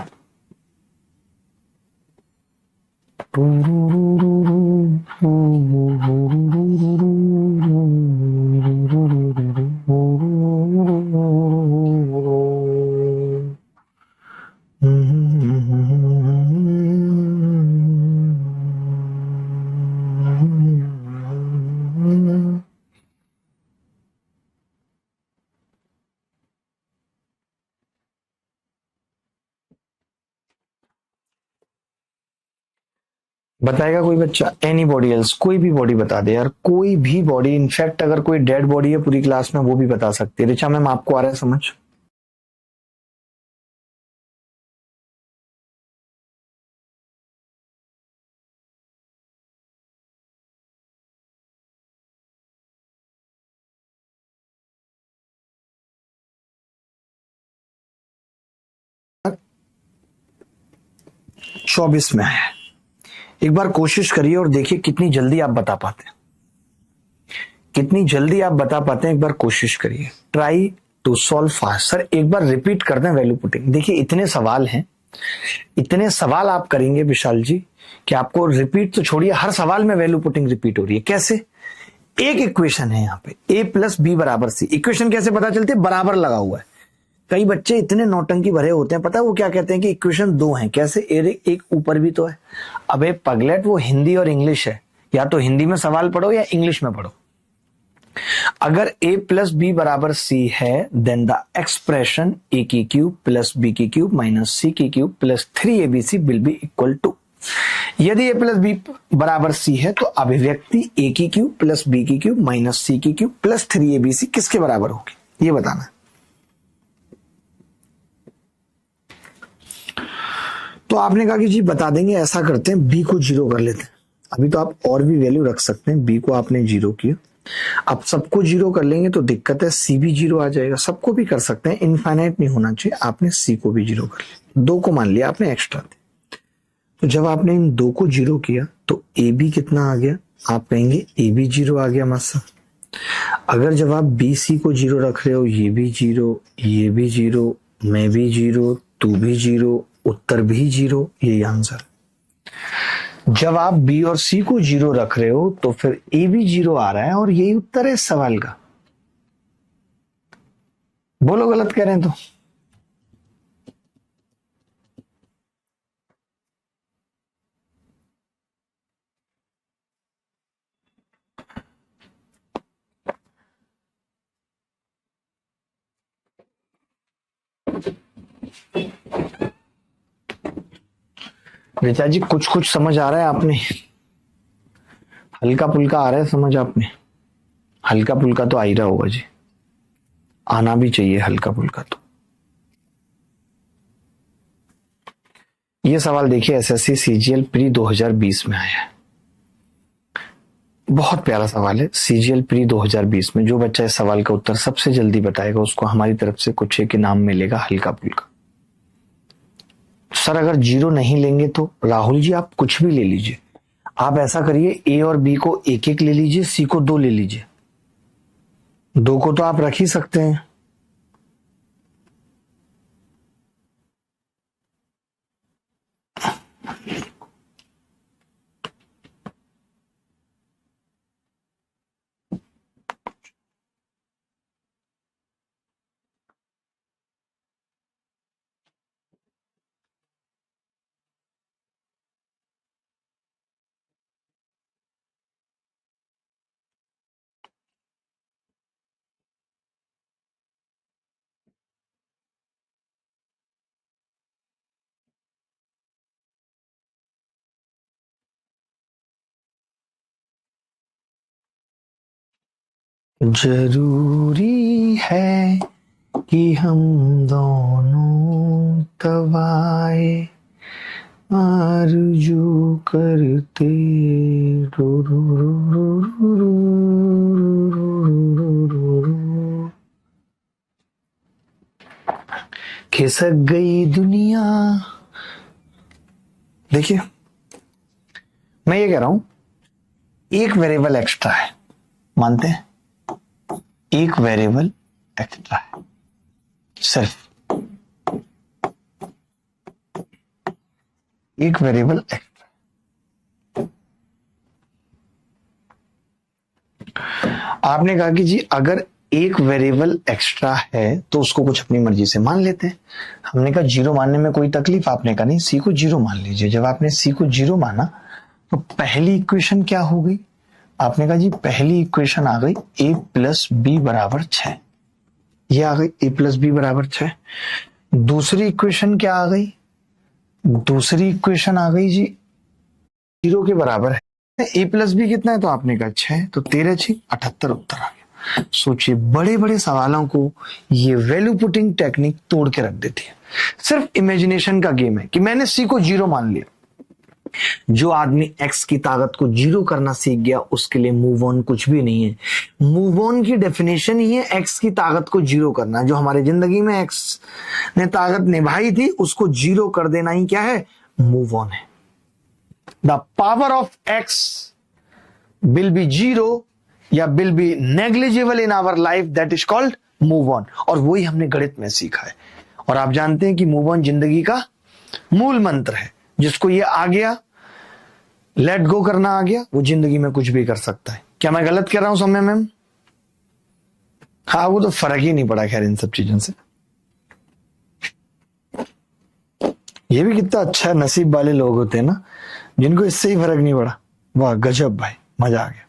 बताएगा कोई बच्चा? एनी बॉडी एल्स, कोई भी बॉडी बता दे यार, कोई भी बॉडी। इनफैक्ट अगर कोई डेड बॉडी है पूरी क्लास में वो भी बता सकती है। ऋचा मैम आपको आ रहा है समझ? चौबीस में है। एक बार कोशिश करिए और देखिए कितनी जल्दी आप बता पाते हैं, कितनी जल्दी आप बता पाते हैं। एक बार कोशिश करिए, try to solve fast. Sir एक बार रिपीट कर दें वैल्यू पुटिंग। देखिए इतने सवाल हैं, इतने सवाल आप करेंगे विशाल जी कि आपको रिपीट तो छोड़िए, हर सवाल में वैल्यू पुटिंग रिपीट हो रही है। कैसे? एक इक्वेशन है यहाँ पे a प्लस बी बराबर सी। इक्वेशन कैसे पता चलती है? बराबर लगा हुआ है। कई बच्चे इतने नौटंकी भरे होते हैं, पता है वो क्या कहते हैं कि इक्वेशन दो हैं। कैसे? एक ऊपर भी तो है। अबे पगलेट, वो हिंदी और इंग्लिश है, या तो हिंदी में सवाल पढ़ो या इंग्लिश में पढ़ो। अगर a प्लस बी बराबर सी है देन द एक्सप्रेशन a की क्यूब प्लस बी की क्यूब माइनस सी की cube plus 3abc will be equal to. यदि a प्लस बी बराबर सी है तो अभिव्यक्ति a की क्यूब प्लस बी की क्यूब माइनस सी की क्यूब प्लस 3abc किसके बराबर होगी, ये बताना। तो आपने कहा कि जी बता देंगे, ऐसा करते हैं b को जीरो कर लेते हैं। अभी तो आप और भी वैल्यू रख सकते हैं, b को आपने जीरो किया, अब सबको जीरो कर लेंगे तो दिक्कत है, सी भी जीरो आ जाएगा। सबको भी कर सकते हैं, इनफाइनाइट नहीं होना चाहिए। आपने सी को भी जीरो कर लिया, दो को मान लिया आपने एक्स्ट्रा थे। तो जब आपने इन दो को जीरो किया तो ए बी कितना आ गया? आप कहेंगे ए बी जीरो आ गया मस्त। अगर जब आप बी सी को जीरो रख रहे हो, ये भी जीरो, ये भी जीरो, मैं भी जीरो, तू भी जीरो, उत्तर भी जीरो, यही आंसर। जब आप बी और सी को जीरो रख रहे हो तो फिर ए भी जीरो आ रहा है और यही उत्तर है इस सवाल का। बोलो गलत कह रहे हैं तो? ऋचा जी कुछ कुछ समझ आ रहा है आपने? हल्का पुल्का आ रहा है समझ आपने? हल्का पुल्का तो आ ही रहा होगा जी, आना भी चाहिए हल्का पुल्का। तो ये सवाल देखिए, एसएससी सीजीएल प्री 2020 में आया है। बहुत प्यारा सवाल है, सीजीएल प्री 2020 में। जो बच्चा इस सवाल का उत्तर सबसे जल्दी बताएगा उसको हमारी तरफ से कुछ एक इनाम मिलेगा, हल्का पुल्का। सर अगर जीरो नहीं लेंगे तो? राहुल जी आप कुछ भी ले लीजिए। आप ऐसा करिए, ए और बी को एक एक ले लीजिए, सी को दो ले लीजिए। दो को तो आप रख ही सकते हैं। जरूरी है कि हम दोनों दवाए आरज़ू करते रो रो रो रो रो रो रो रो। खिसक गई दुनिया। देखिए मैं ये कह रहा हूं, एक वेरिएबल एक्स्ट्रा है, मानते हैं? एक वेरिएबल एक्स्ट्रा है सिर्फ, एक वेरिएबल एक्स्ट्रा। आपने कहा कि जी अगर एक वेरिएबल एक्स्ट्रा है तो उसको कुछ अपनी मर्जी से मान लेते हैं। हमने कहा जीरो मानने में कोई तकलीफ? आपने कहा नहीं, सी को जीरो मान लीजिए। जब आपने सी को जीरो माना तो पहली इक्वेशन क्या हो गई? आपने कहा जी पहली इक्वेशन आ गई a प्लस बी बराबर 6, ये आ गई a प्लस बी बराबर 6। दूसरी इक्वेशन क्या आ गई? दूसरी इक्वेशन आ गई जी जीरो के बराबर है। a प्लस बी कितना है? तो आपने कहा 6, तो 13 6 78 उत्तर आ गया। सोचिए, बड़े बड़े सवालों को ये वैल्यू पुटिंग टेक्निक तोड़ के रख देती है। सिर्फ इमेजिनेशन का गेम है कि मैंने सी को जीरो मान लिया। जो आदमी एक्स की ताकत को जीरो करना सीख गया उसके लिए मूव ऑन कुछ भी नहीं है। मूव ऑन की डेफिनेशन ही है एक्स की ताकत को जीरो करना। जो हमारे जिंदगी में एक्स ने ताकत निभाई थी उसको जीरो कर देना ही क्या है? मूव ऑन है। The power of x will be zero या will be negligible in our life, that is called move on. और वही हमने गणित में सीखा है। और आप जानते हैं कि मूव ऑन जिंदगी का मूल मंत्र है। जिसको ये आ गया, लेट गो करना आ गया, वो जिंदगी में कुछ भी कर सकता है। क्या मैं गलत कह रहा हूं सौम्या मैम? हाँ, वो तो फर्क ही नहीं पड़ा खैर इन सब चीजों से। ये भी कितना अच्छा नसीब वाले लोग होते हैं ना, जिनको इससे ही फर्क नहीं पड़ा। वाह गजब भाई, मजा आ गया।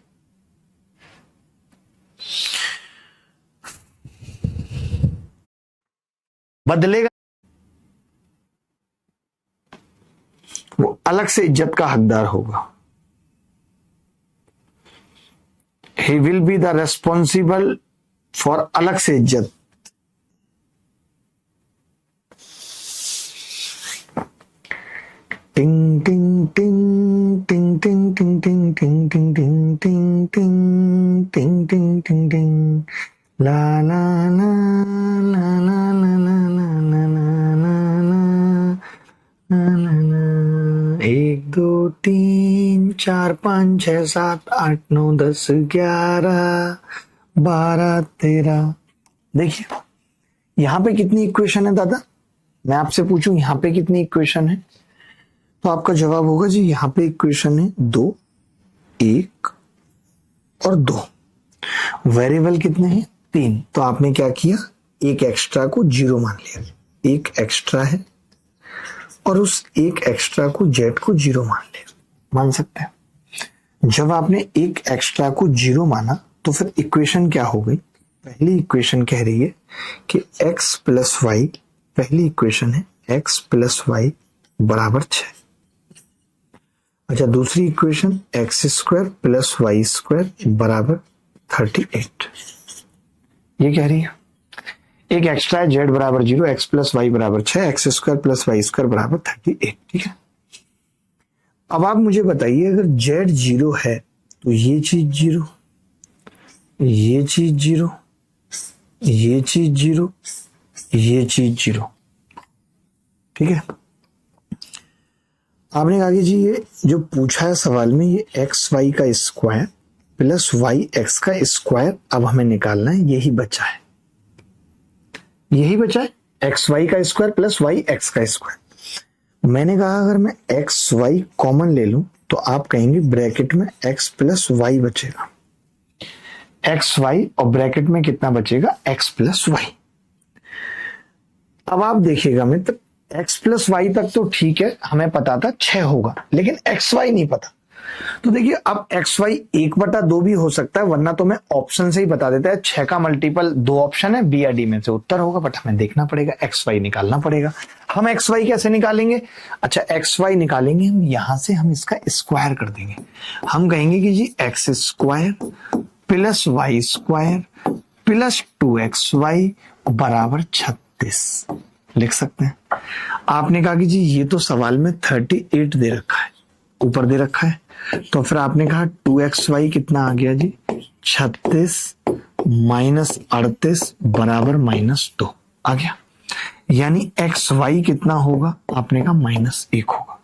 बदलेगा, वो अलग से इज्जत का हकदार होगा। He will be the responsible for अलग से इज्जत। टिंग टिंग टिंग टिंग टिंग टिंग टिंग टिंग टिंग टिंग टिंग टिंग टिंग टिंग टिंग टिंग ला ला ला ला ला ला ला ला ला ला। 1 2 3 4 5 6 7 8 9 10 11 12 13। देखिए यहां पे कितनी इक्वेशन है दादा? मैं आपसे पूछूं यहां पे कितनी इक्वेशन है, तो आपका जवाब होगा जी यहां पे इक्वेशन है 2, 1 और 2। वेरिएबल कितने हैं? 3। तो आपने क्या किया, एक एक्स्ट्रा को 0 मान लिया। एक एक्स्ट्रा है और उस एक एक्स्ट्रा को जेड को 0 मान लिया। मान सकते हैं। जब आपने एक एक्स्ट्रा को 0 माना तो फिर इक्वेशन क्या हो गई? पहली इक्वेशन कह रही है कि x प्लस वाई, पहली इक्वेशन है x प्लस वाई बराबर 6। अच्छा, दूसरी equation x square plus y square बराबर 38। ये कह रही है एक एक्स्ट्रा है, जेड बराबर 0, एक्स प्लस वाई बराबर 6, x square plus y square बराबर 38। ठीक है, अब आप मुझे बताइए अगर जेड 0 है तो ये चीज 0, ये चीज 0, ये चीज 0, ये चीज 0। ठीक है, आपने कहा कि जी ये जो पूछा है सवाल में ये एक्स वाई का स्क्वायर प्लस वाई एक्स का स्क्वायर अब हमें निकालना है। यही बचा है, यही बचा है, एक्स वाई का स्क्वायर प्लस वाई एक्स का स्क्वायर। मैंने कहा अगर मैं एक्स वाई कॉमन ले लूं तो आप कहेंगे ब्रैकेट में एक्स प्लस वाई बचेगा, एक्स वाई और ब्रैकेट में कितना बचेगा? X plus y. अब आप देखिएगा मित्र, एक्स प्लस वाई तक तो ठीक है, हमें पता था 6 होगा, लेकिन एक्स वाई नहीं पता। तो देखिए अब एक्स वाई 1/2 भी हो सकता है, वरना तो मैं ऑप्शन से ही बता देता है 6 का मल्टीपल 2 ऑप्शन है, बी या डी में से उत्तर होगा, बट हमें देखना पड़ेगा, एक्स वाई निकालना पड़ेगा। हम एक्स वाई कैसे निकालेंगे? अच्छा, एक्स वाई निकालेंगे हम यहां से, हम इसका स्क्वायर कर देंगे। हम कहेंगे कि जी x square plus y square plus 2xy बराबर 36 लिख सकते हैं। आपने कहा कि जी ये तो सवाल में 38 दे रखा है, ऊपर दे रखा है, तो फिर आपने कहा 2xy कितना आ गया जी? 36 माइनस 38 बराबर -2 आ गया। यानी xy कितना होगा? आपने कहा -1 होगा।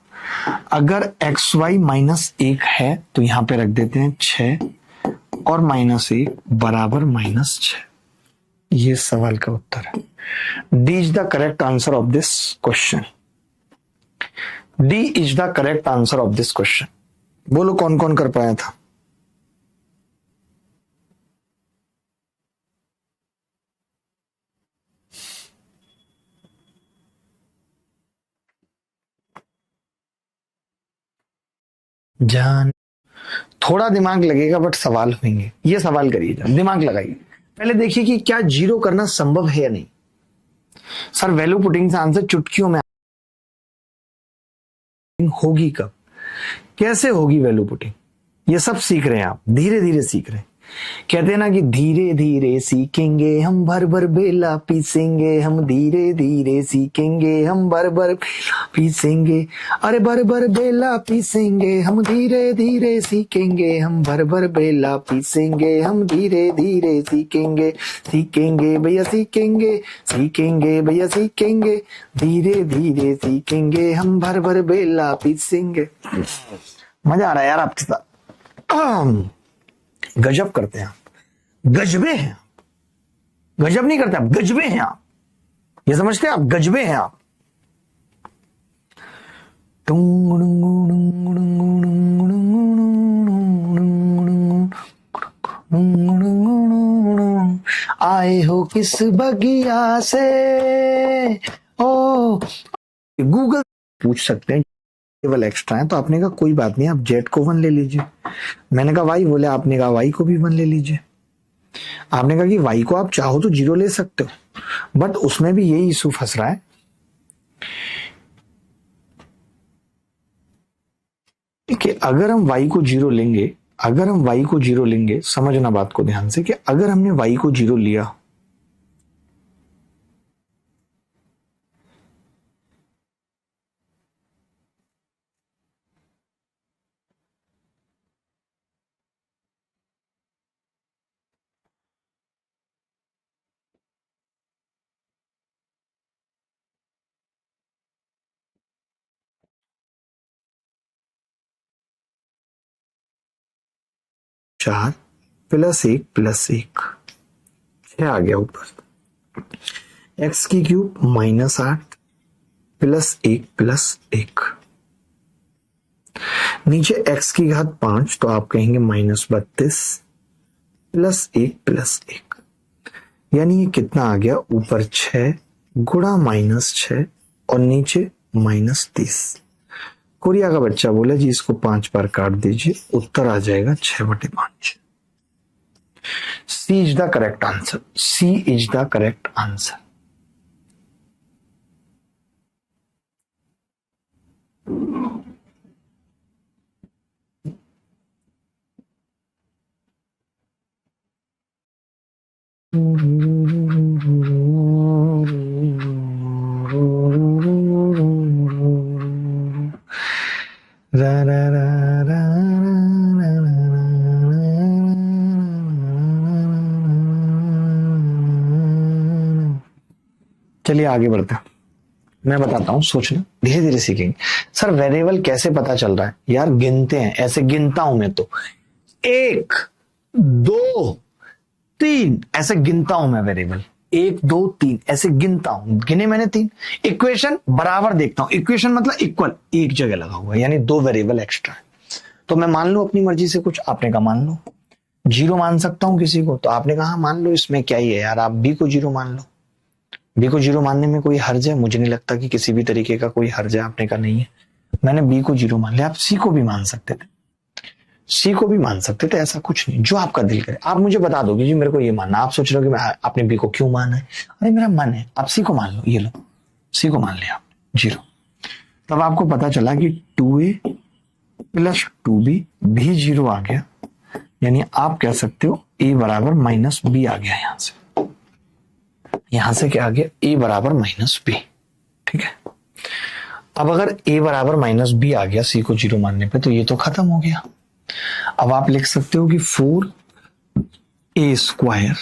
अगर xy -1 है तो यहां पे रख देते हैं 6 और -1 बराबर -6। ये सवाल का उत्तर है। D is the correct answer of this question. D is the correct answer of this question. बोलो कौन कौन कर पाया था? जान थोड़ा दिमाग लगेगा बट सवाल होंगे। ये सवाल करिए, दिमाग लगाइए। पहले देखिए कि क्या 0 करना संभव है या नहीं। सर वैल्यू पुटिंग से आंसर चुटकियों में होगी कब, कैसे होगी वैल्यू पुटिंग, ये सब सीख रहे हैं आप, धीरे धीरे सीख रहे हैं। कहते हैं ना कि धीरे धीरे सीखेंगे हम, भर भर बेला पीसेंगे हम, धीरे धीरे सीखेंगे हम, भर भर बेला पीसेंगे। अरे भर भर बेला पीसेंगे हम, धीरे धीरे सीखेंगे हम, भर भर बेला पीसेंगे हम, धीरे धीरे सीखेंगे। सीखेंगे भैया सीखेंगे, सीखेंगे भैया सीखेंगे, धीरे धीरे सीखेंगे हम, भर भर बेला पीसेंगे। मजा आ रहा है यार आपके साथ। गजब करते हैं आप, गजबे हैं आप। गजब नहीं करते आप, गजबे हैं आप। ये समझते हैं आप, गजबे हैं आप। आए हो किस बगिया से ओ। गूगल पूछ सकते हैं, केवल एक्स्ट्रा है। तो आपने कहा कोई बात नहीं, आप जेड को 1 ले लीजिए। मैंने कहा वाई, बोले आपने कहा वाई को भी 1 ले लीजिए। आपने कहा कि वाई को आप चाहो तो 0 ले सकते हो, बट उसमें भी यही इशू फंस रहा है कि अगर हम y को 0 लेंगे, अगर हम y को 0 लेंगे, समझना बात को ध्यान से, कि अगर हमने y को 0 लिया चार प्लस 1 प्लस 1, 6 आ गया ऊपर। x की क्यूब -8 प्लस 1 प्लस 1, नीचे x की घात 5, तो आप कहेंगे -32 प्लस 1 प्लस 1, यानी ये कितना आ गया, ऊपर 6 गुणा -6 और नीचे -30। कोरिया का बच्चा बोला जी इसको 5 बार काट दीजिए, उत्तर आ जाएगा 6/5। C is the correct answer, c is the correct answer. रा रा रा रा चलिए आगे बढ़ते हैं। मैं बताता हूं, सोचना, धीरे धीरे सीखेंगे। सर वेरिएबल कैसे पता चल रहा है? यार गिनते हैं, ऐसे गिनता हूं मैं तो 1 2 3 ऐसे गिनता हूं मैं वेरिएबल, 1 2 3 ऐसे गिनता हूं, गिने मैंने 3। इक्वेशन बराबर देखता हूं, इक्वेशन मतलब इक्वल, एक जगह लगा हुआ है, यानी 2 वेरिएबल एक्स्ट्रा है। तो मैं मान लूं अपनी मर्जी से कुछ, आपने कहा मान लो 0 मान सकता हूं किसी को, तो आपने कहा मान लो, इसमें क्या ही है यार, आप बी को 0 मान लो। बी को 0 मानने में कोई हर्ज है? मुझे नहीं लगता कि किसी भी तरीके का कोई हर्ज है। आपने कहा नहीं है, मैंने बी को 0 मान लिया। आप सी को भी मान सकते थे, सी को भी मान सकते थे, ऐसा कुछ नहीं, जो आपका दिल करे। आप मुझे बता दोगे जी मेरे को ये मानना, आप सोच रहे हो कि मैं आपने बी को क्यों माना है, अरे मेरा मन है, आप सी को मान लो, ये लो सी को मान लिया 0। तब आपको पता चला कि 2a प्लस 2b भी 0 आ गया, यानी आप कह सकते हो a बराबर -b आ गया। यहां से क्या आ गया, a बराबर -b। ठीक है, अब अगर a बराबर -b आ गया सी को 0 मानने पे, तो ये तो खत्म हो गया। अब आप लिख सकते हो कि 4a²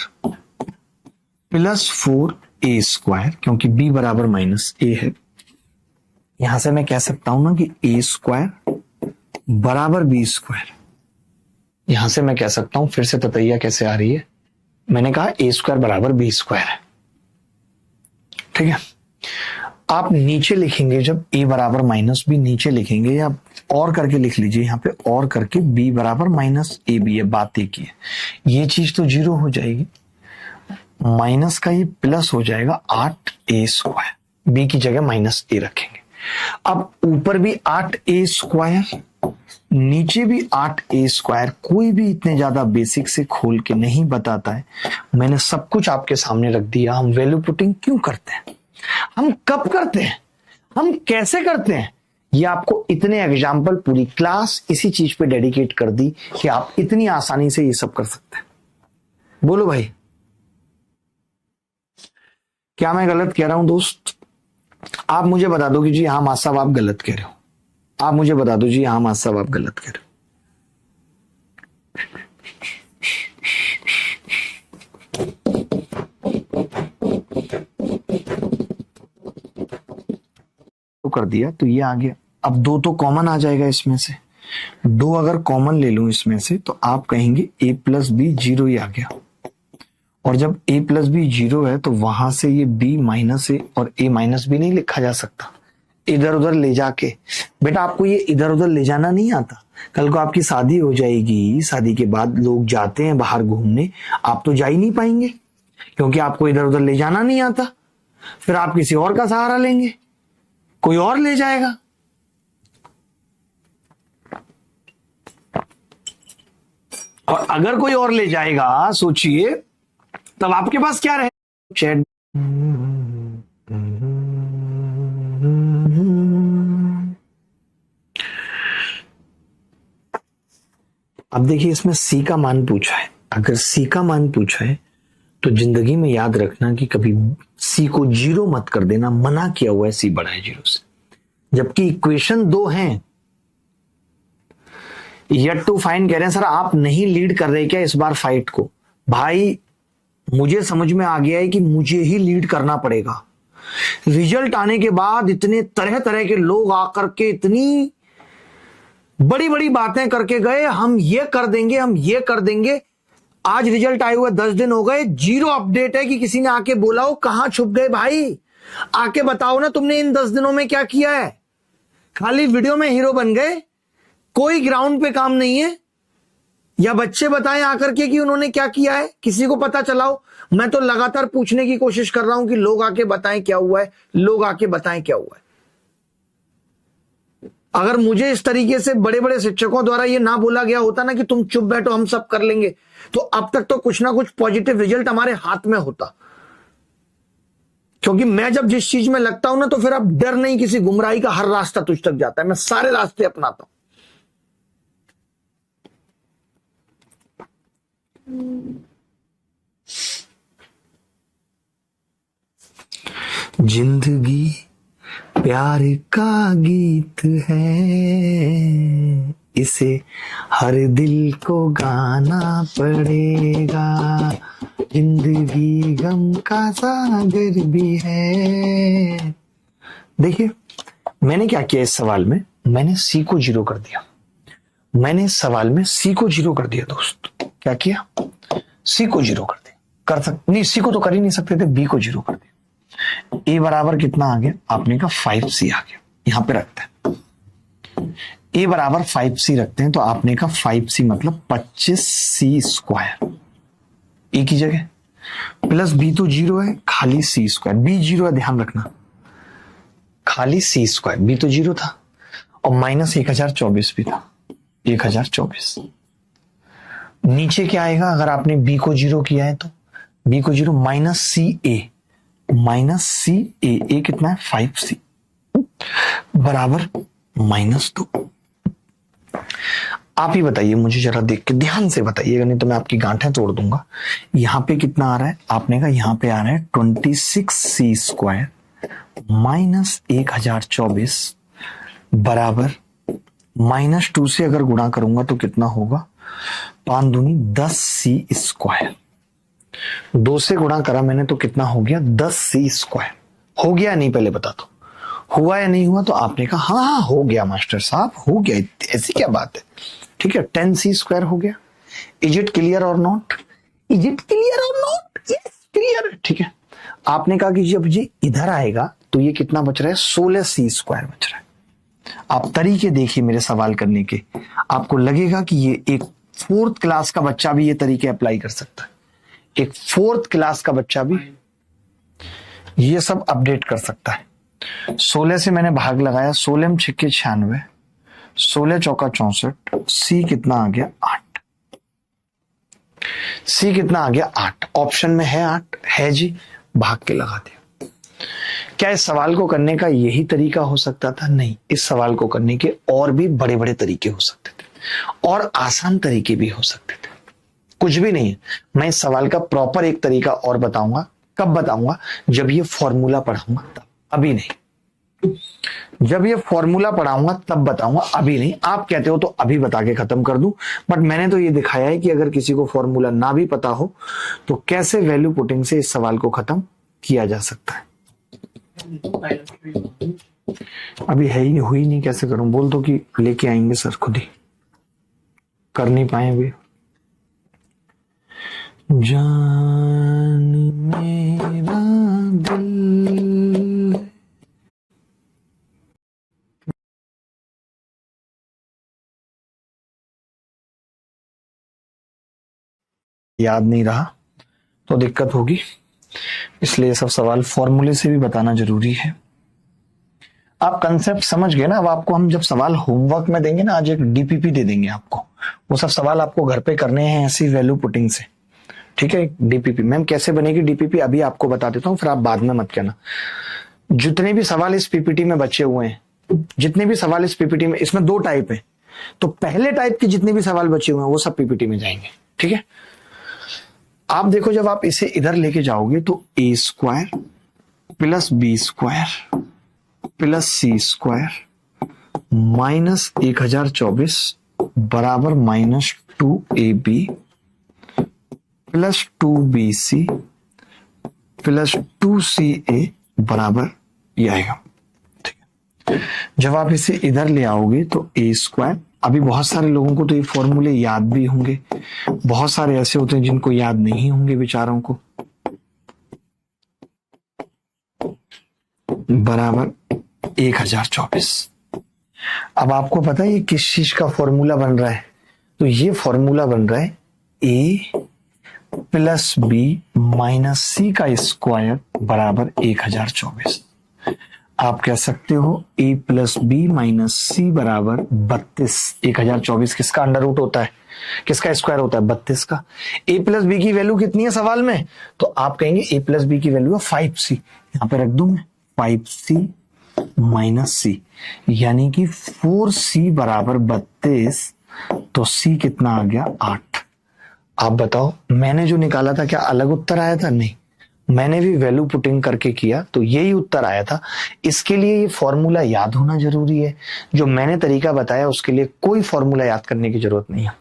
प्लस 4a², क्योंकि b बराबर -a है। यहां से मैं कह सकता हूं ना कि a² बराबर b²। यहां से मैं कह सकता हूं, फिर से ततैया कैसे आ रही है, मैंने कहा a² बराबर b² है। ठीक है, आप नीचे लिखेंगे जब a बराबर -b, नीचे लिखेंगे या और करके लिख लीजिए, यहाँ पे और करके b बराबर -ab है, बात एक ही है। ये चीज तो 0 हो जाएगी, माइनस का ये प्लस हो जाएगा 8a², b की जगह -a रखेंगे। अब ऊपर भी 8a², नीचे भी 8a²। कोई भी इतने ज्यादा बेसिक से खोल के नहीं बताता है, मैंने सब कुछ आपके सामने रख दिया। हम वैल्यू पुटिंग क्यों करते हैं, हम कब करते हैं, हम कैसे करते हैं, ये आपको इतने एग्जाम्पल, पूरी क्लास इसी चीज पे डेडिकेट कर दी कि आप इतनी आसानी से ये सब कर सकते हैं। बोलो भाई, क्या मैं गलत कह रहा हूं दोस्त? आप मुझे बता दो कि जी हाँ मास साहब आप गलत कह रहे हो, आप मुझे बता दो जी हाँ मास साहब आप गलत कह रहे हो। कर दिया तो ये आ गया। अब 2 तो कॉमन आ जाएगा इसमें से, 2 अगर कॉमन ले लूं इसमें से, तो आप कहेंगे a प्लस बी 0 ही आ गया। और जब a प्लस बी 0 है, तो वहां से ये b माइनस ए और a माइनस बी नहीं लिखा जा सकता, इधर उधर ले जाके, बेटा आपको ये इधर उधर ले जाना नहीं आता। कल को आपकी शादी हो जाएगी, शादी के बाद लोग जाते हैं बाहर घूमने, आप तो जा ही नहीं पाएंगे क्योंकि आपको इधर उधर ले जाना नहीं आता। फिर आप किसी और का सहारा लेंगे, कोई और ले जाएगा। और अगर कोई और ले जाएगा, सोचिए तब आपके पास क्या रहे? चैट। अब देखिए इसमें सी का मान पूछा है। अगर सी का मान पूछा है तो जिंदगी में याद रखना कि कभी सी को 0 मत कर देना, मना किया हुआ है सी बड़ा है 0 से। जबकि इक्वेशन 2 हैं। येट टू फाइंड कह रहे हैं सर आप नहीं लीड कर रहे क्या इस बार फाइट को? भाई मुझे समझ में आ गया है कि मुझे ही लीड करना पड़ेगा। रिजल्ट आने के बाद इतने तरह तरह के लोग आकर के इतनी बड़ी बड़ी बातें करके गए, हम ये कर देंगे, हम ये कर देंगे। आज रिजल्ट आए हुए 10 दिन हो गए, 0 अपडेट है कि किसी ने आके बोला हो कहां छुप गए भाई, आके बताओ ना तुमने इन 10 दिनों में क्या किया है। खाली वीडियो में हीरो बन गए, कोई ग्राउंड पे काम नहीं है। या बच्चे बताएं आकर के कि उन्होंने क्या किया है, किसी को पता चलाओ। मैं तो लगातार पूछने की कोशिश कर रहा हूं कि लोग आके बताएं क्या हुआ है, लोग आके बताएं क्या हुआ है। अगर मुझे इस तरीके से बड़े बड़े शिक्षकों द्वारा ये ना बोला गया होता ना कि तुम चुप बैठो हम सब कर लेंगे, तो अब तक तो कुछ ना कुछ पॉजिटिव रिजल्ट हमारे हाथ में होता। क्योंकि मैं जब जिस चीज में लगता हूं ना तो फिर अब डर नहीं किसी गुमराही का, हर रास्ता तुझ तक जाता है, मैं सारे रास्ते अपनाता हूं। जिंदगी प्यार का गीत है, इसे हर दिल को गाना पड़ेगा। जिंदगी गम का सागर भी है। देखिए मैंने क्या किया इस सवाल में, मैंने सी को 0 कर दिया। मैंने इस सवाल में सी को 0 कर दिया दोस्त। क्या किया? सी को 0 कर दिया। कर सकते नहीं, सी को तो कर ही नहीं सकते थे, बी को 0 कर दिया। ए बराबर कितना आ गया? आपने कहा 5c आ गया। यहां पे रखते हैं ए बराबर 5c रखते हैं, तो आपने कहा 5c मतलब 25c स्क्वायर ए की जगह, प्लस बी तो 0 है, खाली c स्क्वायर। बी 0 है, ध्यान रखना, खाली c स्क्वायर। बी तो 0 था और माइनस 1024 भी था, 1024। नीचे क्या आएगा अगर आपने बी को 0 किया है तो? बी को 0 माइनस सी ए, माइनस सी ए कितना है? 5c बराबर -2। आप ही बताइए मुझे जरा, देख के ध्यान से बताइएगा नहीं तो मैं आपकी गांठें तोड़ दूंगा। यहां पे कितना आ रहा है? आपने कहा यहां पे आ रहा है 26c स्क्वायर माइनस 1024 बराबर -2 से अगर गुणा करूंगा तो कितना होगा? 5 दूनी 10c स्क्वायर। 2 से गुणा करा मैंने तो कितना हो गया? 10c square. हो गया नहीं पहले बता दो, हुआ या नहीं हुआ? तो आपने कहा हाँ हाँ हो गया मास्टर साहब, हो गया, ऐसी क्या बात है। ठीक है, 10c स्क्वायर हो गया। इज इट क्लियर और नॉट? इज इट क्लियर और नॉट? Yes clear. ठीक है, आपने कहा कि जब ये इधर आएगा तो ये कितना बच रहा है? 16c स्क्वायर बच रहा है। आप तरीके देखिए मेरे सवाल करने के, आपको लगेगा कि ये एक 4th क्लास का बच्चा भी ये तरीके अप्लाई कर सकता है। एक 4th क्लास का बच्चा भी ये सब अपडेट कर सकता है। 16 से मैंने भाग लगाया, 16 में 6 के 96, 16 चौका 64, सी कितना आ गया? 8। सी कितना आ गया? 8। ऑप्शन में है 8, है जी, भाग के लगा दिया। क्या इस सवाल को करने का यही तरीका हो सकता था? नहीं, इस सवाल को करने के और भी बड़े बड़े तरीके हो सकते थे और आसान तरीके भी हो सकते थे। कुछ भी नहीं है, मैं इस सवाल का प्रॉपर एक तरीका और बताऊंगा। कब बताऊंगा? जब ये फॉर्मूला पढ़ाऊंगा तब, अभी नहीं। जब ये फॉर्मूला पढ़ाऊंगा तब बताऊंगा, अभी नहीं। आप कहते हो तो अभी बता के खत्म कर दूं, बट मैंने तो ये दिखाया है कि अगर किसी को फॉर्मूला ना भी पता हो तो कैसे वैल्यू पुटिंग से इस सवाल को खत्म किया जा सकता है। अभी है ही नहीं, हुई नहीं, कैसे करूं? बोल दो कि लेके आएंगे सर, खुद ही कर नहीं पाए अभी। जान मेरा दिल याद नहीं रहा तो दिक्कत होगी, इसलिए सब सवाल फॉर्मूले से भी बताना जरूरी है। आप कंसेप्ट समझ गए ना। अब आपको हम जब सवाल होमवर्क में देंगे ना, आज एक डीपीपी दे देंगे आपको, वो सब सवाल आपको घर पे करने हैं ऐसी वैल्यू पुटिंग से, ठीक है। डीपीपी मैम कैसे बनेगी डीपीपी, अभी आपको बता देता हूँ, फिर आप बाद में मत कहना। जितने भी सवाल इस पीपीटी में बचे हुए हैं, जितने भी सवाल इस पीपीटी में, इसमें 2 टाइप है, तो पहले टाइप के जितने भी सवाल बचे हुए हैं वो सब पीपीटी में जाएंगे, ठीक है। आप देखो, जब आप इसे इधर लेके जाओगे तो a square plus b square plus c square minus 1024 बराबर -2ab plus 2bc plus 2ca बराबर ये आएगा, ठीक है। जब आप इसे इधर ले आओगे तो ए स्क्वायर, अभी बहुत सारे लोगों को तो ये फॉर्मूले याद भी होंगे, बहुत सारे ऐसे होते हैं जिनको याद नहीं होंगे बेचारों को, बराबर 1024। अब आपको पता है ये किस चीज का फॉर्मूला बन रहा है, तो ये फॉर्मूला बन रहा है ए प्लस बी माइनस सी का स्क्वायर बराबर 1024। आप कह सकते हो ए प्लस बी माइनस सी बराबर 32। 1024 किसका अंडर रूट होता है, किसका स्क्वायर होता है, 32 का। ए प्लस बी की वैल्यू कितनी है सवाल में, तो आप कहेंगे ए प्लस बी की वैल्यू है 5c, यहां पे रख दूं मैं 5c माइनस सी, यानी कि 4c बराबर 32, तो c कितना आ गया 8। आप बताओ मैंने जो निकाला था क्या अलग उत्तर आया था, नहीं, मैंने भी वैल्यू पुटिंग करके किया तो यही उत्तर आया था। इसके लिए ये फॉर्मूला याद होना जरूरी है, जो मैंने तरीका बताया उसके लिए कोई फॉर्मूला याद करने की जरूरत नहीं है।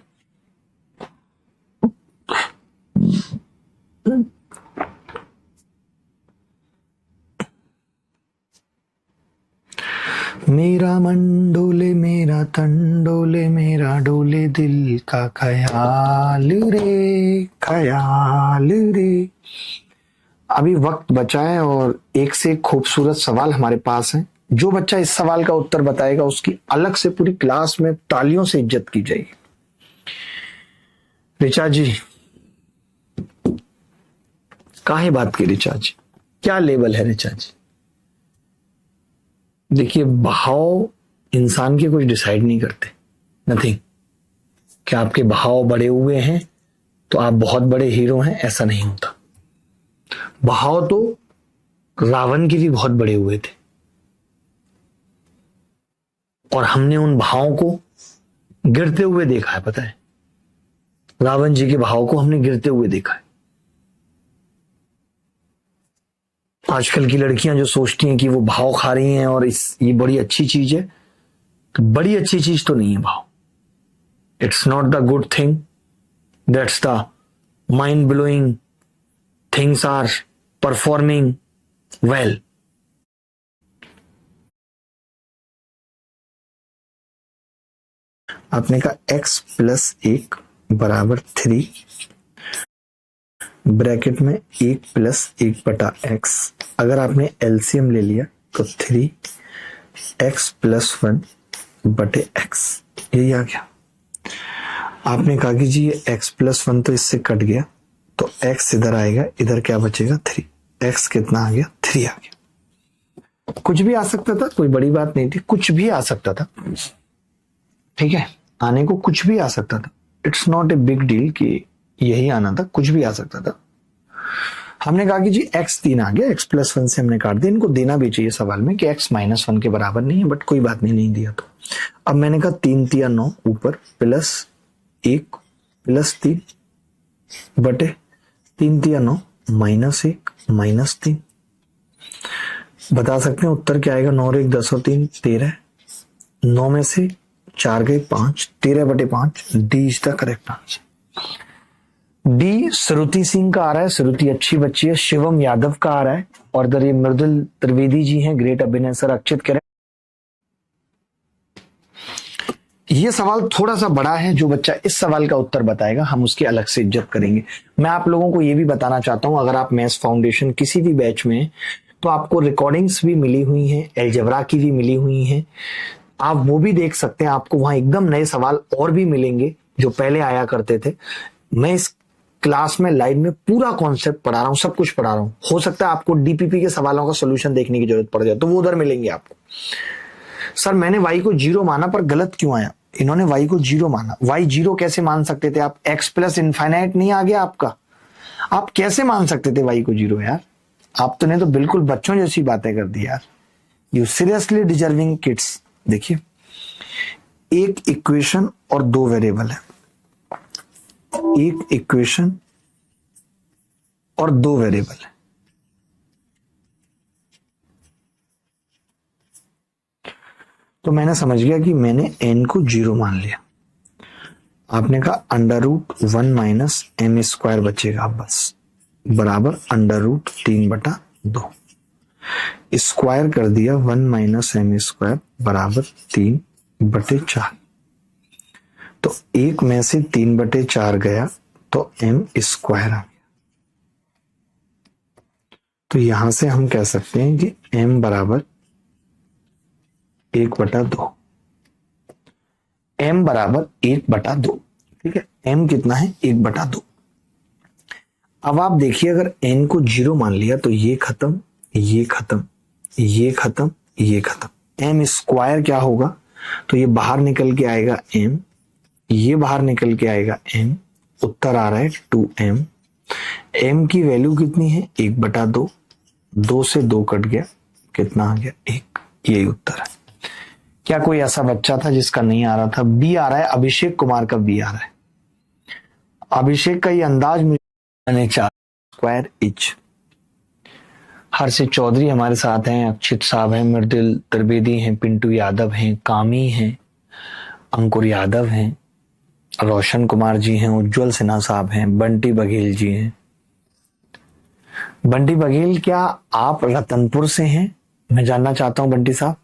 मेरा मन डोले मेरा तन डोले मेरा डोले दिल का ख्याल रे ख्याल रे। अभी वक्त बचा है और एक से एक खूबसूरत सवाल हमारे पास है। जो बच्चा इस सवाल का उत्तर बताएगा उसकी अलग से पूरी क्लास में तालियों से इज्जत की जाएगी। ऋचा जी काहे बात की, ऋचा जी क्या लेवल है ऋचा जी। देखिए भाव इंसान के कुछ डिसाइड नहीं करते, नथिंग। क्या आपके भाव बड़े हुए हैं तो आप बहुत बड़े हीरो हैं, ऐसा नहीं होता। भाव तो रावण के भी बहुत बड़े हुए थे और हमने उन भावों को गिरते हुए देखा है, पता है, रावण जी के भाव को हमने गिरते हुए देखा है। आजकल की लड़कियां जो सोचती हैं कि वो भाव खा रही हैं और ये बड़ी अच्छी चीज है, तो बड़ी अच्छी चीज तो नहीं है भाव। It's not the good thing, that's the mind blowing things are performing well. आपने कहा x प्लस 1 बराबर 3, ब्रैकेट में 1 प्लस 1 बटा x। अगर आपने एलसीएम ले लिया तो 3x प्लस 1 बटे x, यही आ गया। आपने कहा कि जी ये x प्लस 1 तो इससे कट गया, तो x इधर आएगा, इधर क्या बचेगा 3। x कितना आ गया 3 आ गया। कुछ भी आ सकता था, कोई बड़ी बात नहीं थी, कुछ भी आ सकता था, ठीक है, आने को कुछ भी आ सकता था। It's not a big deal कि यही आना था, कुछ भी आ सकता था। हमने कहा कि जी x 3 आ गया, x प्लस 1 से हमने काट दिया। इनको देना भी चाहिए सवाल में कि x माइनस 1 के बराबर नहीं है, बट कोई बात नहीं, नहीं दिया तो। अब मैंने कहा 3 तिया 9 ऊपर प्लस 1 प्लस 3 बटे 3 तिया 9 माइनस 1 माइनस 3। बता सकते हैं उत्तर क्या आएगा। 9 और 1 10 और 3 13, 9 में से 4 गए 5, 13 बटे 5। D is the correct answer. D Shruti Singh का आ रहा है, श्रुति अच्छी बच्ची है। शिवम यादव का आ रहा है और इधर ये मृदुल त्रिवेदी जी हैं, ग्रेट अभिनय सर। अक्षित कह रहे ये सवाल थोड़ा सा बड़ा है, जो बच्चा इस सवाल का उत्तर बताएगा हम उसकी अलग से इज्जत करेंगे। मैं आप लोगों को यह भी बताना चाहता हूं, अगर आप मैथ्स फाउंडेशन किसी भी बैच में तो आपको रिकॉर्डिंग्स भी मिली हुई हैं, अलजेब्रा की भी मिली हुई हैं, आप वो भी देख सकते हैं। आपको वहां एकदम नए सवाल और भी मिलेंगे जो पहले आया करते थे। मैं इस क्लास में लाइव में पूरा कॉन्सेप्ट पढ़ा रहा हूं, सब कुछ पढ़ा रहा हूं। हो सकता है आपको डीपीपी के सवालों का सोल्यूशन देखने की जरूरत पड़ जाए, तो वो उधर मिलेंगे आपको। सर मैंने y को 0 माना पर गलत क्यों आया? इन्होंने y को 0 माना। y 0 कैसे मान सकते थे आप? x प्लस इनफाइनाइट नहीं आ गया आपका? आप कैसे मान सकते थे y को 0 यार? आप तो ने तो बिल्कुल बच्चों जैसी बातें कर दी यार। You seriously deserving kids. देखिए, एक इक्वेशन और दो वेरिएबल है, एक इक्वेशन और दो वेरिएबल है। तो मैंने समझ गया कि मैंने n को 0 मान लिया। आपने कहा √1 माइनस एम स्क्वायर बचेगा बस, बराबर √3/2। स्क्वायर कर दिया 1 माइनस एम स्क्वायर बराबर 3/4। तो एक में से 3/4 गया तो m स्क्वायर आ गया। तो यहां से हम कह सकते हैं कि m बराबर 1/2। m बराबर 1/2। ठीक है, m कितना है? 1/2। अब आप देखिए, अगर n को 0 मान लिया तो ये खत्म, ये खत्म, ये खत्म, ये खत्म। m स्क्वायर क्या होगा? तो ये बाहर निकल के आएगा m, ये बाहर निकल के आएगा m, उत्तर आ रहा है 2m। m की वैल्यू कितनी है? 1/2। 2 से 2 कट गया, कितना आ गया? 1। यही उत्तर है। क्या कोई ऐसा बच्चा था जिसका नहीं आ रहा था? बी आ रहा है, अभिषेक कुमार का बी आ रहा है। अभिषेक का ये अंदाज मुझे 4 स्क्वायर इंच। हर्षित चौधरी हमारे साथ हैं, अक्षित साहब हैं, मृदुल त्रिवेदी हैं, पिंटू यादव हैं, कामी हैं, अंकुर यादव हैं, रोशन कुमार जी हैं, उज्जवल सिन्हा साहब हैं, बंटी बघेल जी हैं। बंटी बघेल, क्या आप रतनपुर से हैं? मैं जानना चाहता हूं बंटी साहब।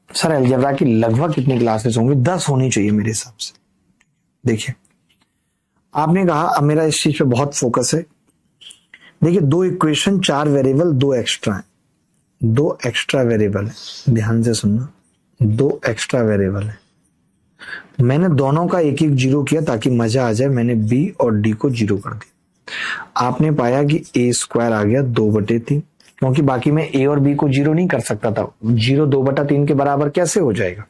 सर अलजेब्रा की लगभग कितनी क्लासेस होंगी? 10 होनी चाहिए मेरे हिसाब से। देखिए, आपने कहा, अब मेरा इस चीज पे बहुत फोकस है। देखिए, 2 इक्वेशन, 4 वेरिएबल, 2 एक्स्ट्रा है, 2 एक्स्ट्रा वेरिएबल है। ध्यान से सुनना, 2 एक्स्ट्रा वेरिएबल है। मैंने दोनों का एक एक 0 किया ताकि मजा आ जाए। मैंने b और d को 0 कर दिया। आपने पाया कि a स्क्वायर आ गया 2/3, क्योंकि बाकी में a और b को 0 नहीं कर सकता था। 0 2/3 के बराबर कैसे हो जाएगा?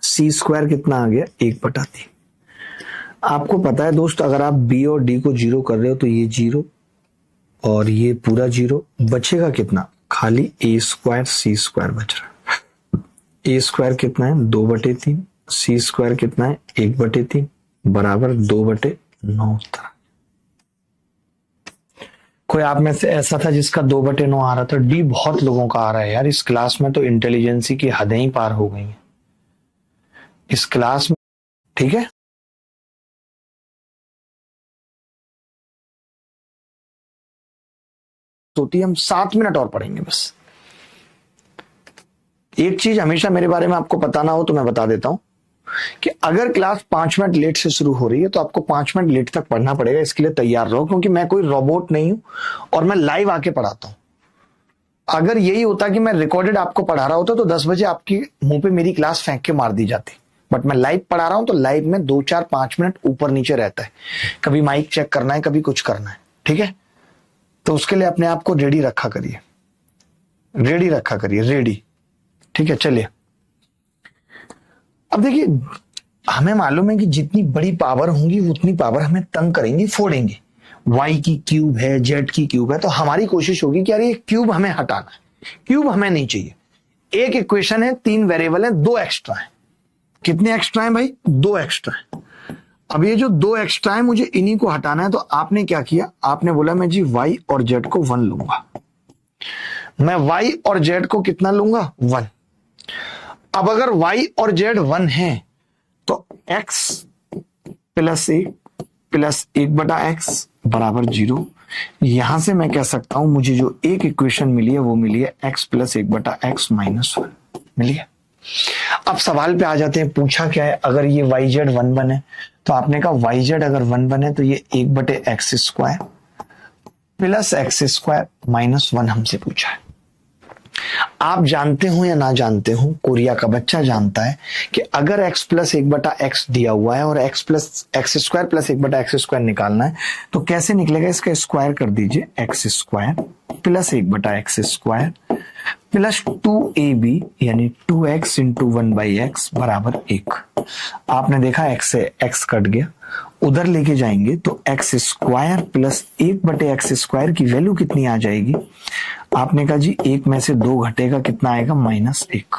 c स्क्वायर कितना आ गया? 1/3। आपको पता है दोस्त, अगर आप b और d को 0 कर रहे हो तो ये 0 और ये पूरा 0, बचेगा कितना? खाली a स्क्वायर c स्क्वायर बच रहा है। a स्क्वायर कितना है? 2/3। c स्क्वायर कितना है? 1/3 बराबर 2/9 उत्तर। कोई आप में से ऐसा था जिसका 2/9 आ रहा था? डी बहुत लोगों का आ रहा है यार। इस क्लास में तो इंटेलिजेंसी की हदें ही पार हो गई हैं इस क्लास में। ठीक है, होती है, हम 7 मिनट और पढ़ेंगे बस। एक चीज हमेशा मेरे बारे में आपको पता ना हो तो मैं बता देता हूं कि अगर क्लास 5 मिनट लेट से शुरू हो रही है तो आपको 5 मिनट लेट तक पढ़ना पड़ेगा। इसके लिए तैयार रहो, क्योंकि मैं कोई रोबोट नहीं हूं और मैं लाइव आके पढ़ाता हूं। अगर यही होता कि मैं रिकॉर्डेड आपको पढ़ा रहा होता तो 10 बजे आपकी मुंह पे मेरी क्लास फेंक के मार दी जाती। बट मैं लाइव पढ़ा रहा हूं तो लाइव में 2 4 5 मिनट ऊपर नीचे रहता है। कभी माइक चेक करना है, कभी कुछ करना है। ठीक है, तो उसके लिए अपने आप को रेडी रखा करिए, रेडी रखा करिए, रेडी। ठीक है, चलिए। अब देखिए, हमें मालूम है कि जितनी बड़ी पावर होंगी उतनी पावर हमें तंग करेंगी, फोड़ेंगे। y की क्यूब है, z की क्यूब है, तो हमारी कोशिश होगी कि यार ये क्यूब हमें हटाना है, क्यूब हमें नहीं चाहिए। एक इक्वेशन है, 3 वेरिएबल है, 2 एक्स्ट्रा है। कितने एक्स्ट्रा है भाई? 2 एक्स्ट्रा है। अब ये जो 2 एक्स्ट्रा है, मुझे इन्हीं को हटाना है। तो आपने क्या किया? आपने बोला मैं जी y और z को 1 लूंगा। मैं y और z को कितना लूंगा? 1। अब अगर y और z 1 है तो x प्लस 1/x बराबर 0। यहां से मैं कह सकता हूं मुझे जो एक इक्वेशन मिली है वो मिली है x प्लस 1/x माइनस 1 मिली है। अब सवाल पे आ जाते हैं, पूछा क्या है? अगर ये yz 1 बने तो आपने कहा yz अगर 1 बने तो ये 1/x square plus x square minus 1 हमसे पूछा है। आप जानते हो या ना जानते हो, कोरिया का बच्चा जानता है कि अगर x प्लस 1/x दिया हुआ है और x² प्लस 1/x² निकालना है तो कैसे निकलेगा? इसका स्क्वायर कर दीजिए, x² plus 1/x² plus 2ab यानी 2x इंटू 1/x बराबर 1। आपने देखा x से x कट गया, उधर लेके जाएंगे तो x² प्लस 1/x² की वैल्यू कितनी आ जाएगी? आपने कहा जी 1 में से 2 घटेगा, कितना आएगा? -1।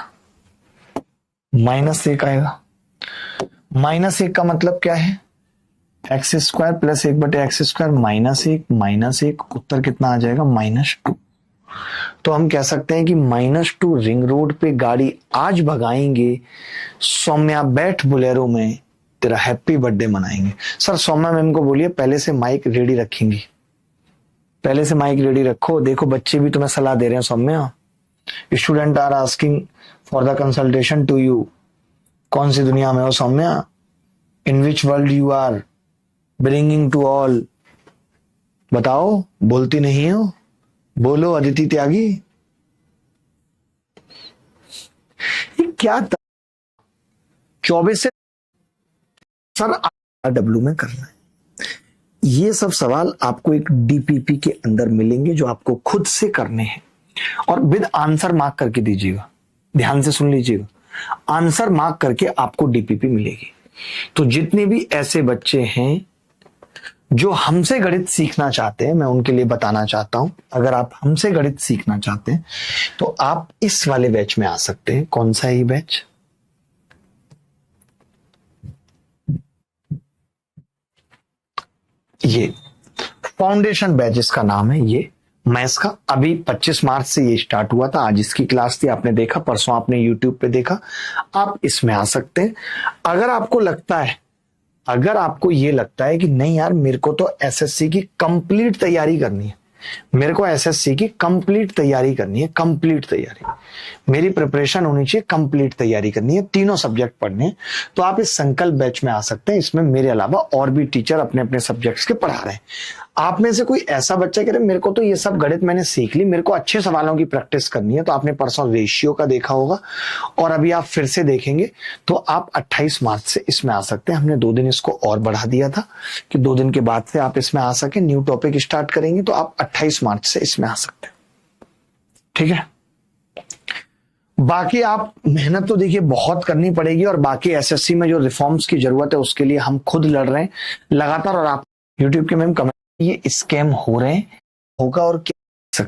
-1 आएगा। -1 का मतलब क्या है? x² प्लस 1/x² -1 उत्तर कितना आ जाएगा? -2। तो हम कह सकते हैं कि -2 रिंग रोड पे गाड़ी आज भगाएंगे, सौम्या बैठ बोलेरो में, तेरा हैप्पी बर्थडे मनाएंगे। सर सौम्या मैम को बोलिए पहले से माइक रेडी रखेंगी, पहले से माइक रेडी रखो। देखो बच्चे भी तुम्हें सलाह दे रहे हैं Saumya, student are asking for the consultation to you. कौन सी दुनिया में हो Saumya? In which world you are bringing to all? बताओ, बोलती नहीं हो? बोलो अदिति त्यागी। ये क्या 24 से सर डब्ल्यू में करना है। ये सब सवाल आपको एक डीपीपी के अंदर मिलेंगे जो आपको खुद से करने हैं और विद आंसर मार्क करके दीजिएगा। ध्यान से सुन लीजिएगा, आंसर मार्क करके आपको डीपीपी मिलेगी। तो जितने भी ऐसे बच्चे हैं जो हमसे गणित सीखना चाहते हैं, मैं उनके लिए बताना चाहता हूं, अगर आप हमसे गणित सीखना चाहते हैं तो आप इस वाले बैच में आ सकते हैं। कौन सा है ये बैच? ये फाउंडेशन बैच इसका नाम है। ये मैथ्स का अभी 25 मार्च से ये स्टार्ट हुआ था। आज इसकी क्लास थी, आपने देखा, परसों आपने यूट्यूब पे देखा। आप इसमें आ सकते हैं। अगर आपको लगता है, अगर आपको ये लगता है कि नहीं यार मेरे को तो एसएससी की कंप्लीट तैयारी करनी है, मेरे को एसएससी की कंप्लीट तैयारी करनी है, कंप्लीट तैयारी, मेरी प्रिपरेशन होनी चाहिए, कंप्लीट तैयारी करनी है, तीनों सब्जेक्ट पढ़ने हैं, तो आप इस संकल्प बैच में आ सकते हैं। इसमें मेरे अलावा और भी टीचर अपने अपने सब्जेक्ट्स के पढ़ा रहे हैं। आप में से कोई ऐसा बच्चा कह रहे मेरे को तो ये सब गणित मैंने सीख ली, मेरे को अच्छे सवालों की प्रैक्टिस करनी है, तो आपने परसों रेशियो का देखा होगा और अभी आप फिर से देखेंगे, तो आप 28 मार्च से इसमें आ सकते हैं। हमने 2 दिन इसको और बढ़ा दिया था कि 2 दिन के बाद से आप इसमें आ सके। न्यू टॉपिक स्टार्ट करेंगे तो आप 28 मार्च से इसमें आ सकते हैं। ठीक है, बाकी आप मेहनत तो देखिए बहुत करनी पड़ेगी और बाकी एसएससी में जो रिफॉर्म्स की जरूरत है उसके लिए हम खुद लड़ रहे हैं लगातार। और आप यूट्यूब के मैम कमेंट, ये स्कैम हो रहे हैं, होगा और क्या